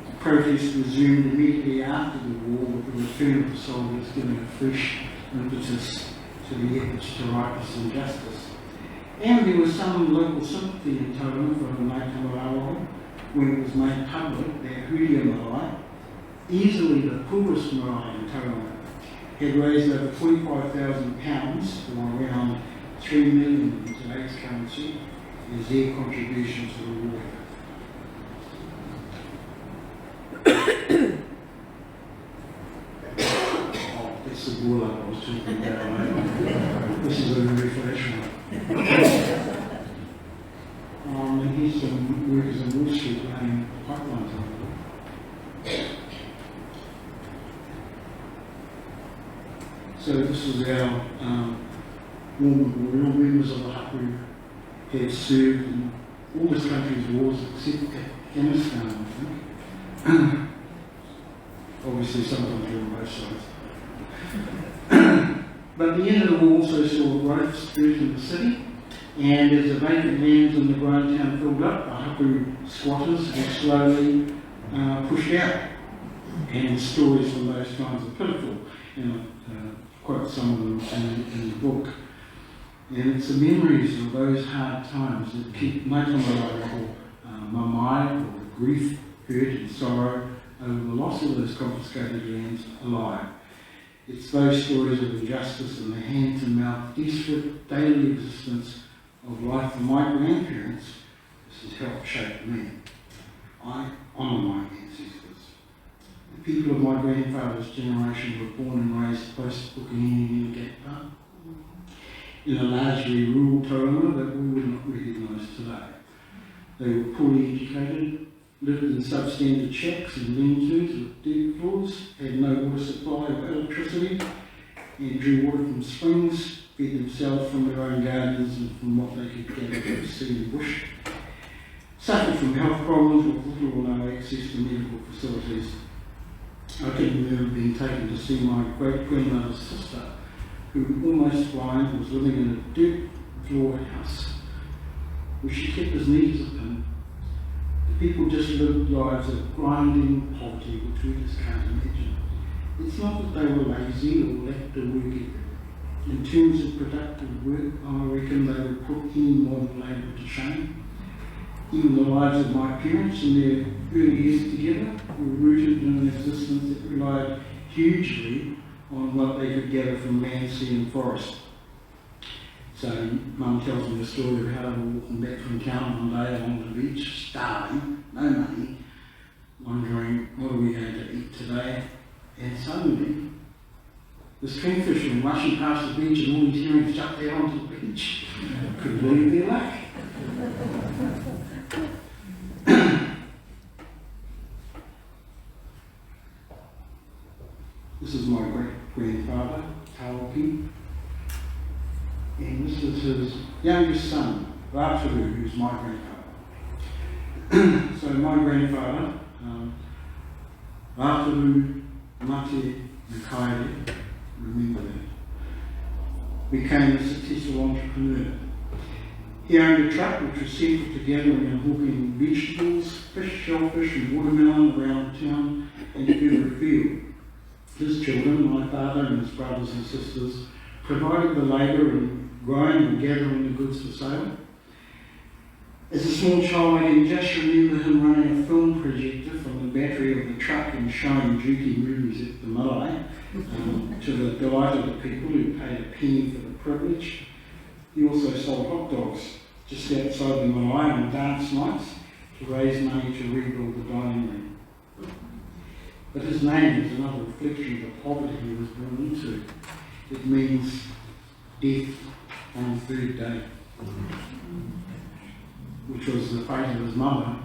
The protest resumed immediately after the war, with the return of the soldiers giving a fresh impetus to the efforts to right this injustice. And there was some local sympathy in Tauranga for the Ngāi Kamarawa when it was made public that Huria Marae, easily the poorest marae in Tauranga, had raised over £45,000, or around 3 million in today's currency, as their contribution to the war. Oh, that's the wall I was talking about. Right? This is a very fresh one. And here's some workers in Warship laying pipelines over there. So this is our war memorial. Members of the hapu have served in all this country's wars except Afghanistan, I think. Obviously sometimes you're on both sides. But the end of the war also saw growth spirit in the city, and as the vacant lands in the growing town filled up, the hapu squatters were slowly pushed out. And stories from those times are pitiful. Quote some of them in the book. And it's the memories of those hard times that keep Maitamarae or Mamai, or the grief, hurt and sorrow over the loss of those confiscated lands alive. It's those stories of injustice and the hand-to-mouth, desperate daily existence of life for my grandparents. This has helped shape me. I honour my ancestors. The people of my grandfather's generation were born and raised post-Pukehinahina in a largely rural Tauranga that we would not recognise today. They were poorly educated, lived in substandard shacks and lean-tos with dirt floors, had no water supply or electricity, and drew water from springs, fed themselves from their own gardens and from what they could gather from the sea and bush. Suffered from health problems with little or no access to medical facilities. I can remember being taken to see my great-grandmother's sister, who, almost blind, was living in a dirt-floor house, where she kept as neat as a pin. The people just lived lives of grinding poverty, which we just can't imagine. It's not that they were lazy or lacked a work ethic. In terms of productive work, I reckon they would put any modern labour to shame. Even the lives of my parents and their early years together were rooted in an existence that relied hugely on what they could gather from land, sea and forest. So Mum tells me the story of how they were walking back from town one day along the beach, starving, no money, wondering what are we going to eat today, and suddenly this kingfisher rushing past the beach and all these herrings jumped out onto the beach. Couldn't believe their luck. This is my great-grandfather, Taoki, and this is his youngest son, Rāturu, who's my grandfather. So my grandfather, Rāturu Mate Mikaere, remember that, became a successful entrepreneur. He owned a truck which was centred together in hawking vegetables, fish, shellfish and watermelon around town and further afield. His children, my father and his brothers and sisters, provided the labour in growing and gathering the goods for sale. As a small child, I can just remember him running a film projector from the battery of the truck and showing duty movies at the marae, to the delight of the people who paid a penny for the privilege. He also sold hot dogs just outside the marae on dance nights to raise money to rebuild the dining room. But his name is another reflection of the poverty he was born into. It means death on the third day. which was the fate of his mother.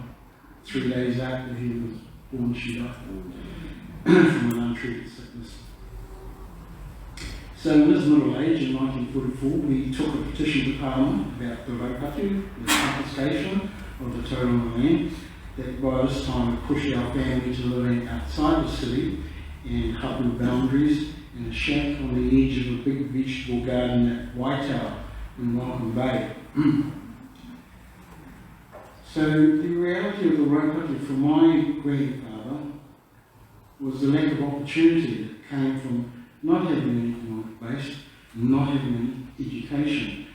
3 days after he was born, she died from an untreated sickness. So in his middle age, in 1944, he took a petition to Parliament about the raupatu, the confiscation of the Tauranga land, that by this time had pushed our family to living outside the city and hapu boundaries in a shack on the edge of a big vegetable garden at Waitangi in Welcome Bay. So the reality of the raupatu for my grandfather was the lack of opportunity that came from not having an economic base, not having an education.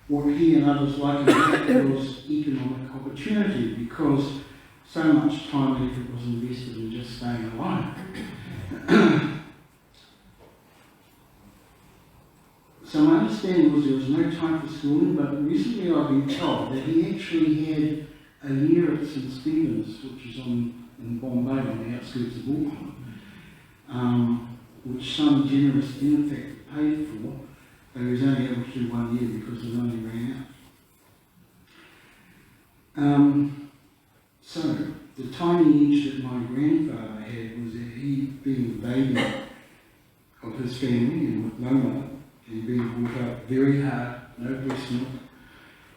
What he and others like about was economic opportunity, because so much time and effort was invested in just staying alive. So my understanding was there was no time for schooling, but recently I've been told that he actually had a year at St Stephen's, which is in Bombay, on the outskirts of Auckland, which some generous benefactor paid for, but he was only able to do 1 year because it only ran out. So the tiny edge that my grandfather had was that he, being the baby of his family and with no mother, and being brought up very hard, no breast milk,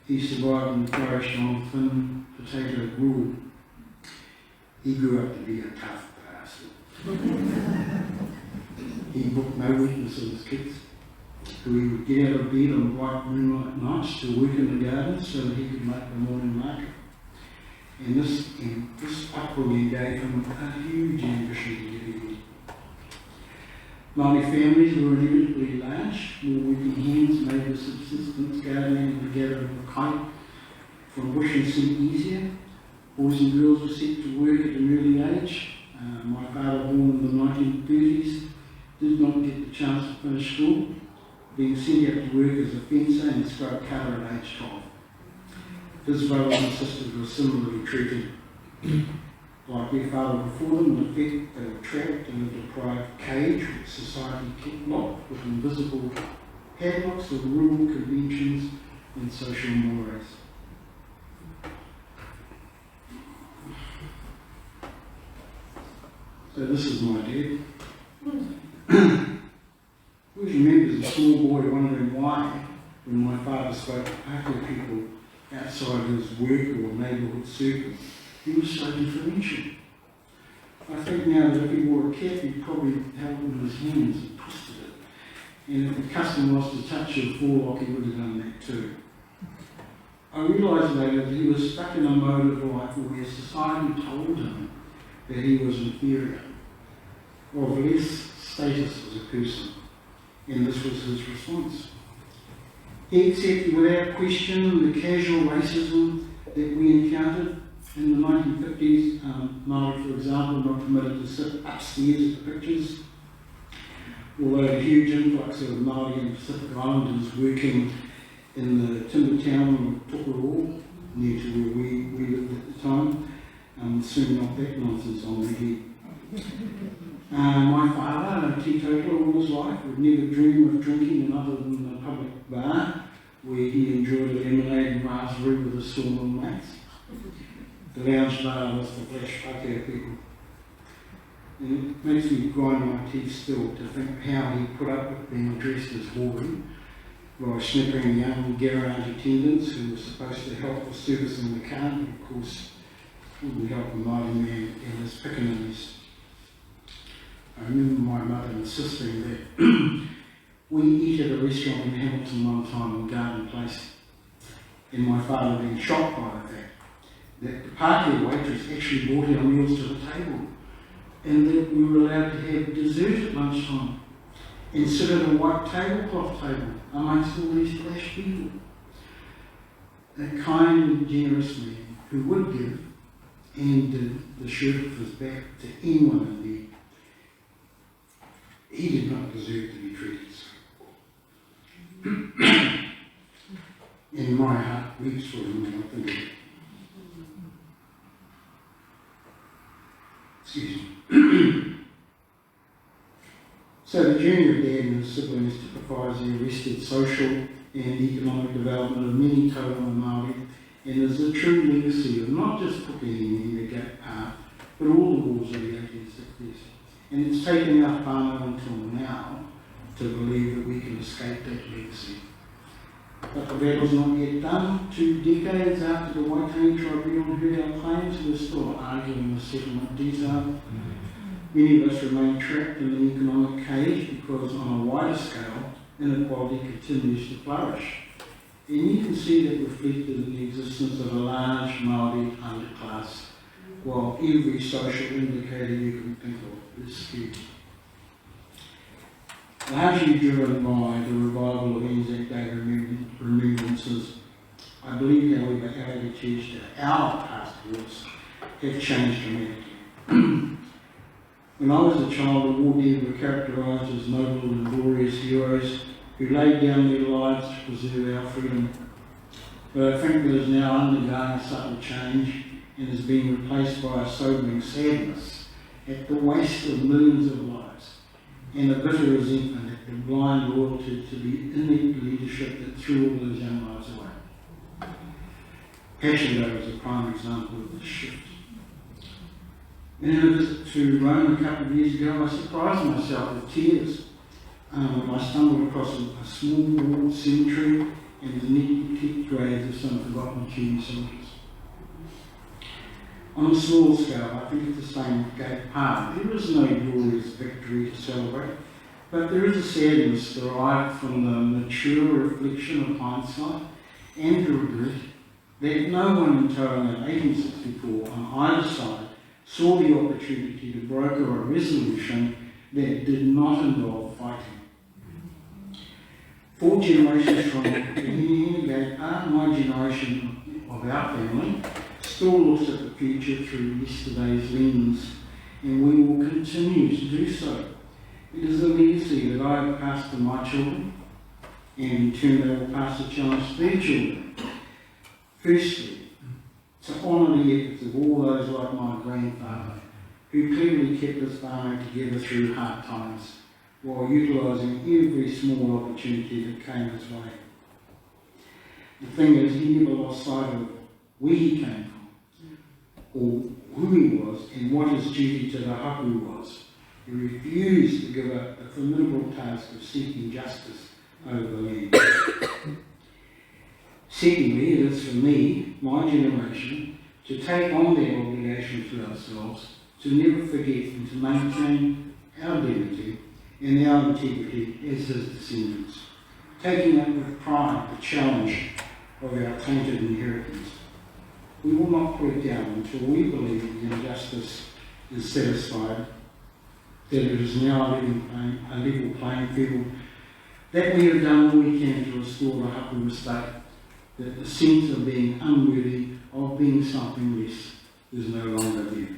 he survived and flourished on thin potato gruel. He grew up to be a tough bastard. He booked no weakness in his kids, who he would get out of bed on bright moonlight nights to work in the garden so that he could make the morning market. And this upbringing gave him a huge ambition to get ahead. Māori families were inevitably large. More working hands made the subsistence gardening and the gathering of kite from bush and sea easier. Boys and girls were set to work at an early age. My father, born in the 1930s, did not get the chance to finish school, being sent out to work as a fencer and scrub cutter at age 12. His brothers and sisters were similarly treated. Like their father before them, in effect, they were trapped in a deprived cage which society kept locked with invisible padlocks of rural conventions and social mores. So this is my dad. Always remember as a small boy wondering why, when my father spoke to Pākehā people outside his work or neighbourhood circle, he was so differential. I think now that if he wore a cap, he'd probably held it in his hands and twisted it. And if the custom was to touch your forelock, he would have done that too. I realised later that he was stuck in a mode of life where society told him that he was inferior, or of less status as a person. And this was his response. He accepted without question the casual racism that we encountered in the 1950s. Māori, for example, not permitted to sit upstairs at the pictures, although a huge influx of Māori and Pacific Islanders working in the timber town of Tokoroa, near to where we lived at the time, soon knocked that nonsense on the head. My father, a teetotaler all his life, would never dream of drinking another than a public bar where he enjoyed a lemonade and raspberry with his sawmill mates. The lounge bar was the flash Pākehā people. And it makes me grind my teeth still to think how he put up with being addressed as Warren by snippering young garage attendants who were supposed to help with servicing the car, but of course wouldn't help the mighty man and his pickaninnies. I remember my mother insisting that we eat at a restaurant in Hamilton one time in Garden Place, and my father being shocked by the fact that the Pākehā waitress actually brought our meals to the table, and that we were allowed to have dessert at lunchtime and sit at a white tablecloth table amongst all these flash people. A kind and generous man who would give and did the shirt off his back to anyone in need. He did not deserve to be treated so. And my heart weeps for him when I think of it. Excuse me. So the journey of Dad and his siblings typifies the arrested social and economic development of many Tauranga Māori and is a true legacy of not just Pukehinahina but all the wars of the 1860s. And it's taken our whānau until now to believe that we can escape that legacy. But the battle's not yet done. 2 decades after the Waitangi Tribunal heard our claims, we're still arguing the settlement detail. Many of us remain trapped in an economic cage because on a wider scale, inequality continues to flourish. And you can see that reflected in the existence of a large Māori underclass, while every social indicator you can think of is skewed. Largely driven by the revival of Anzac Day remembrances, I believe, however, our attitudes to our past wars have changed dramatically. When I was a child, the war dead were characterised as noble and glorious heroes who laid down their lives to preserve our freedom. But I think that is now undergoing a subtle change and is being replaced by a sobering sadness at the waste of millions of lives and a bitter resentment at the blind loyalty to the inept leadership that threw all those young lives away. Passionate is a prime example of this shift. In a visit to Rome a couple of years ago, I surprised myself with tears when I stumbled across a small walled cemetery and the neatly kept graves of some forgotten Kiwi soldiers. On a small scale, I think it's the same with Gate Park. There is no glorious victory to celebrate, but there is a sadness derived from the mature reflection of hindsight and the regret that no one in Tauranga in 1864 on either side saw the opportunity to broker a resolution that did not involve fighting. 4 generations from Pukehinahina Gate Park, my generation of our family, still looks at the future through yesterday's lens, and we will continue to do so. It is a legacy that I have passed to my children, and in turn they will pass the challenge to their children. Firstly, to honour the efforts of all those like my grandfather, who clearly kept this family together through hard times, while utilising every small opportunity that came his way. The thing is, he never lost sight of where he came from, or who he was, and what his duty to the hapu was. He refused to give up the formidable task of seeking justice over the land. Secondly, it is for me, my generation, to take on that obligation to ourselves, to never forget and to maintain our dignity and our integrity as his descendants, taking up with pride the challenge of our tainted inheritance. We will not quit down until we believe the injustice is satisfied, that it is now a level playing field, that we have done all we can to restore the hapu estate, that the sense of being unworthy of being something less is no longer there.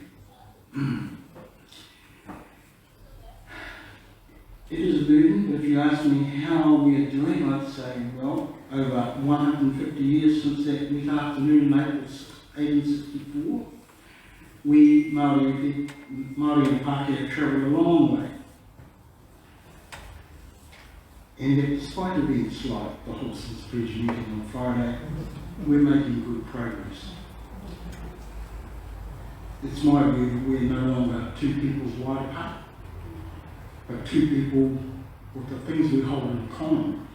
It is a burden, but if you ask me how we are doing, I'd say, well, over 150 years since that wet afternoon in April 1864, we Māori and Pākehā have travelled a long way. And that despite events like the Holston's Bridge meeting on Friday, we're making good progress. It's my view that we're no longer two peoples wide apart, but two people with the things we hold in common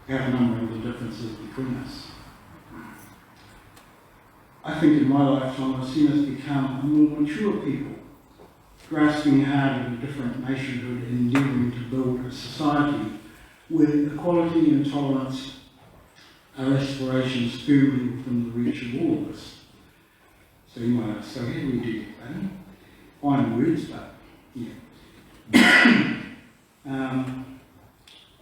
outnumbering the differences between us. I think in my lifetime I've seen us become a more mature people, grasping hard at a different nationhood and endeavouring to build a society where equality and tolerance are aspirations firmly within the reach of all of us. So you might ask, so how do we do that, eh? Fine words, but yeah.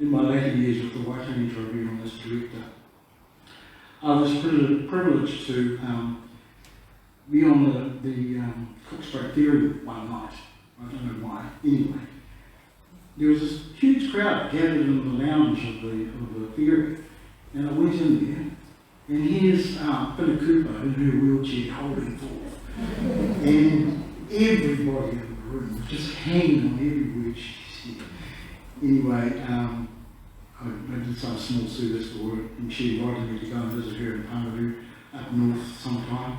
In my later years with the Waitangi Tribunal as director, I was privileged to be on the Cook's Ferry one night. I don't know why. Anyway, there was this huge crowd gathered in the lounge of the ferry, and I went in there, and here's Peter Cooper in her wheelchair holding forth, and everybody in the room was just hanging on every word she said. Anyway, I did some small service for her, and she invited me to go and visit her in Pangaru. up north sometime.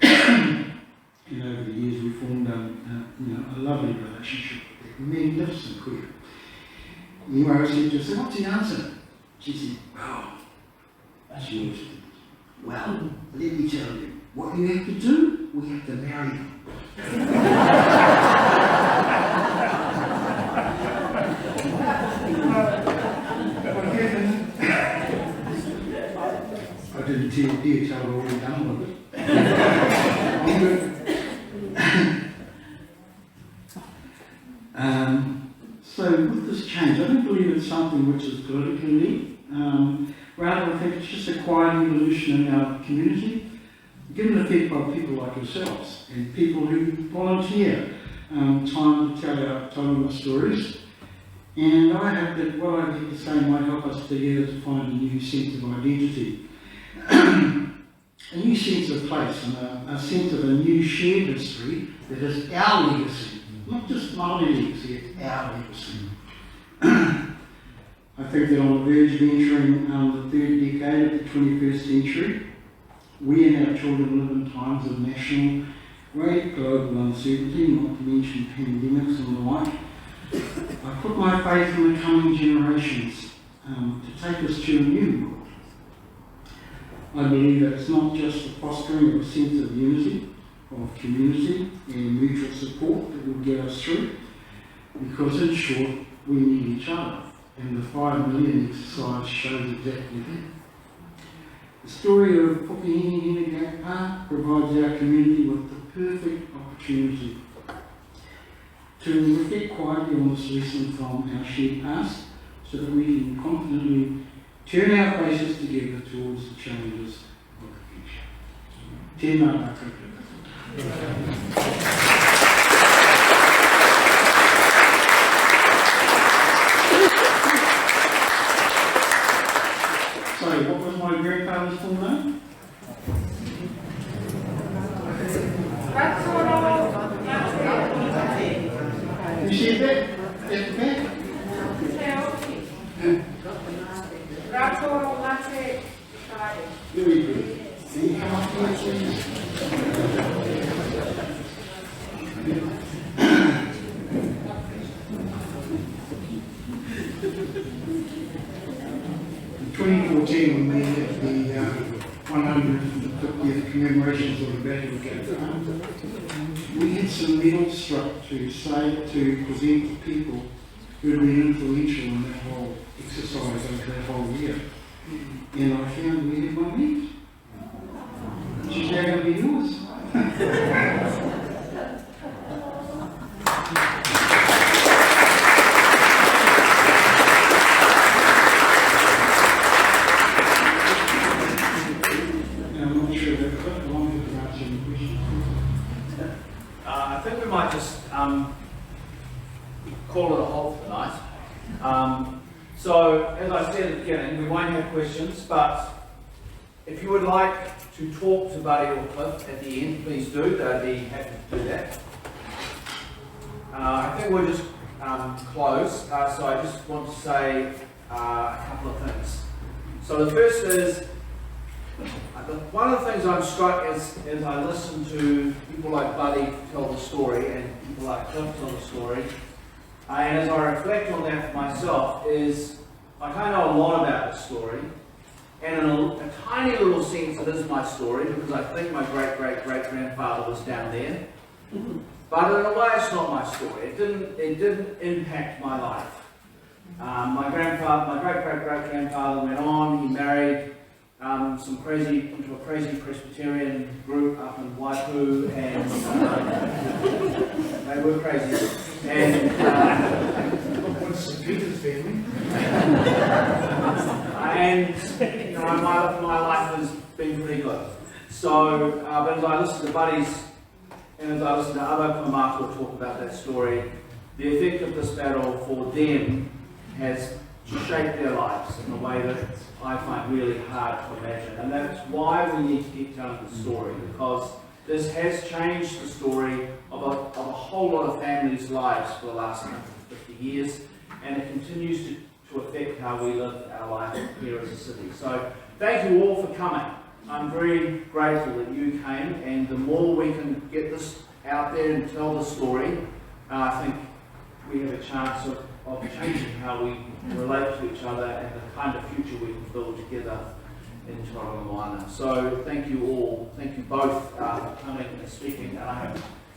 And over the years we formed a lovely relationship with a magnificent queer. Anyway, I said to her, what's the answer? She said, well, she always said, well, let me tell you, what you have to do, we have to marry them. I didn't dare tell her what we'd done with it. So with this change, I don't believe it's something which is politically, rather I think it's just a quiet evolution in our community, given effect by people like yourselves and people who volunteer time to tell our Tauranga stories. And I hope that what I get to say might help us together to find a new sense of identity, a new sense of place, and a sense of a new shared history that is our legacy, not just my legacy, it's our legacy. I think that on the verge of entering the third decade of the 21st century, we and our children live in times of national, great global uncertainty, not to mention pandemics and the like. I put my faith in the coming generations to take us to a new world. I believe that it's not just the fostering of a sense of unity, of community and mutual support that will get us through, because in short, we need each other, and the 5 million exercise shows exactly that. The story of Pukehinahina provides our community with the perfect opportunity to reflect quietly on this lesson from our shared past, so that we can confidently turn our faces together towards the challenges of the future. Tēnā tātou. Sorry, what was my grandfather's full name? You see that? At the back? Very good. Can you come up here, please? 2014, when we had the 150th commemorations of the Battle of Pukehinahina, we had some medals struck to present to people who had been influential in that whole exercise over that whole year. And I found we had one left, which is now going to be yours. I think we might just call it a halt for tonight. So, as I said at the beginning, we won't have questions, but if you would like to talk to Buddy or Cliff at the end, please do. They'd be happy to do that. I think we'll just close. So I just want to say a couple of things. So the first is, one of the things I'm struck as I listen to people like Buddy tell the story and people like Cliff tell the story, and as I reflect on that for myself, is I don't know a lot about the story, and in a tiny little sense it is my story because I think my great-great-great-grandfather was down there, but in a way it's not my story. It didn't impact my life. My great-great-great-grandfather went on, he married into a crazy Presbyterian group up in Waipu, and they were crazy. And What's Peter's family? and you know, my life has been pretty good. So, but as I listen to Buddies and as I listen to other kaumātua talk about that story, the effect of this battle for them has shaped their lives in a way that I find really hard to imagine. And that's why we need to keep telling the story, because this has changed the story of a whole lot of families' lives for the last 150 years, and it continues to affect how we live our life here as a city. So thank you all for coming. I'm very grateful that you came, and the more we can get this out there and tell the story, I think we have a chance of changing how we relate to each other and the kind of future we can build together in Tauranga. So thank you all, thank you both for coming and speaking. And I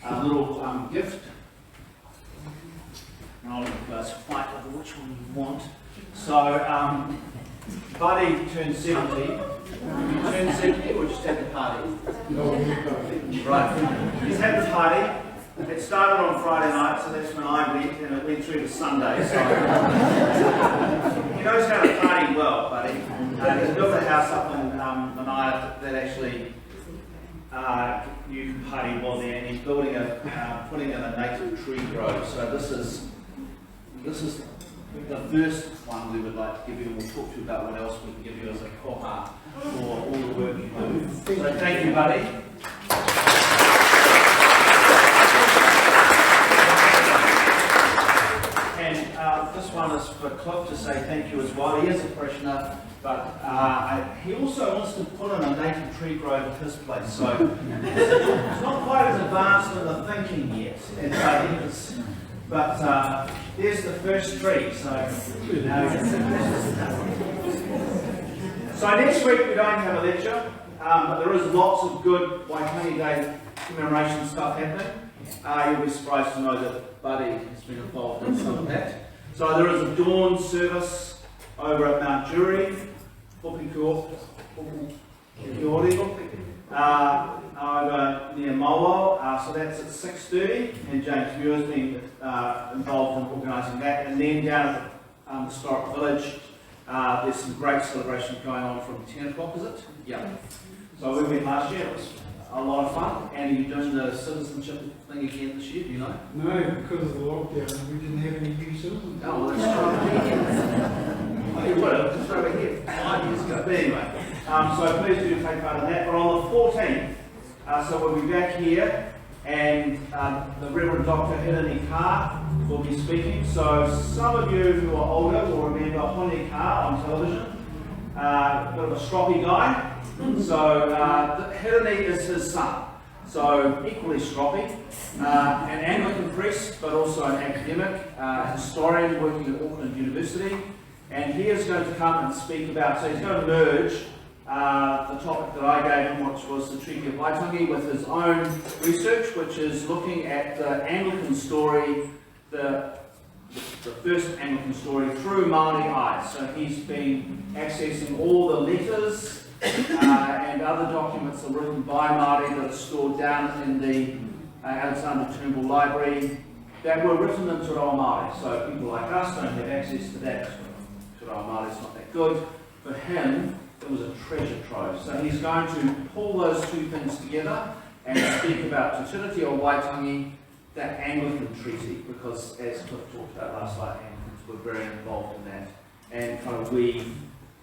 have a little gift. And I'll let you guys fight over which one you want. So Buddy turned 70. You turned 70 or just had the party? No, Right. He's had the party. It started on Friday night, so that's when I went, and it went through to Sunday. So he knows how to party well, buddy. He's built a house up in Manaia that actually you can party well there, and he's building putting in a native tree grove. So this is the first one we would like to give you, and we'll talk to you about what else we can give you as a koha for all the work you do. So thank you, buddy. This one is for Cliff to say thank you as well. He is a parishioner, but he also wants to put in a native tree grove at his place. So it's not quite as advanced in the thinking yet. But there's the first tree. So next week we don't have a lecture, but there is lots of good Waitangi Day commemoration stuff happening. You'll be surprised to know that Buddy has been involved in some of that. So there is a dawn service over at Mount Jury, over near Mowo, so that's at 6:30, and James Muir's been involved in organising that. And then down at the historic village, there's some great celebrations going on from 10 o'clock, is it? Yeah. So we went last year, it was a lot of fun. And are you doing the citizenship thing again this year, do you know? No, because of the lockdown, we didn't have any new citizens. Oh, well, let's try again. I think what, just over here, 5 years ago. But anyway, so please do take part in that. But on the 14th, so we'll be back here, and the Reverend Dr. Hirani Carr will be speaking. So some of you who are older will remember Hirani Carr on television. A bit of a stroppy guy. So Hirani is his son. So equally stroppy, an Anglican priest, but also an academic, historian working at Auckland University, and he is going to come and speak about, so he's going to merge the topic that I gave him, which was the Treaty of Waitangi, with his own research, which is looking at the Anglican story, the first Anglican story through Māori eyes. So he's been accessing all the letters and other documents that were written by Māori that are stored down in the Alexander Turnbull Library that were written in Te Reo Māori. So people like us don't have access to that. Te Reo Māori is not that good. For him, it was a treasure trove. So he's going to pull those two things together and speak about Te Tiriti o Waitangi, that Anglican treaty, because as Cliff talked about last night, Anglicans were very involved in that, and kind of weave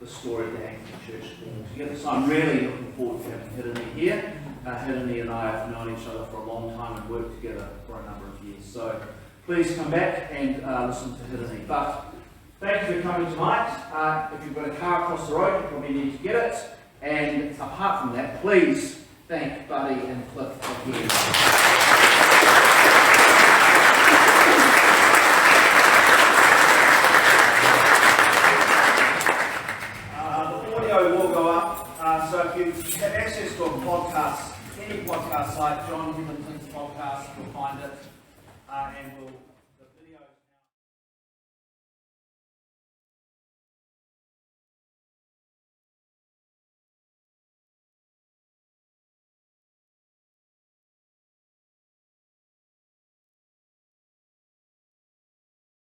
the story of the Anglican Church together. So I'm really looking forward to having Hirani here. Hirani and I have known each other for a long time and worked together for a number of years. So please come back and listen to Hirani. But thank you for coming tonight. If you've got a car across the road, you probably need to get it. And apart from that, please thank Buddy and Cliff for being here.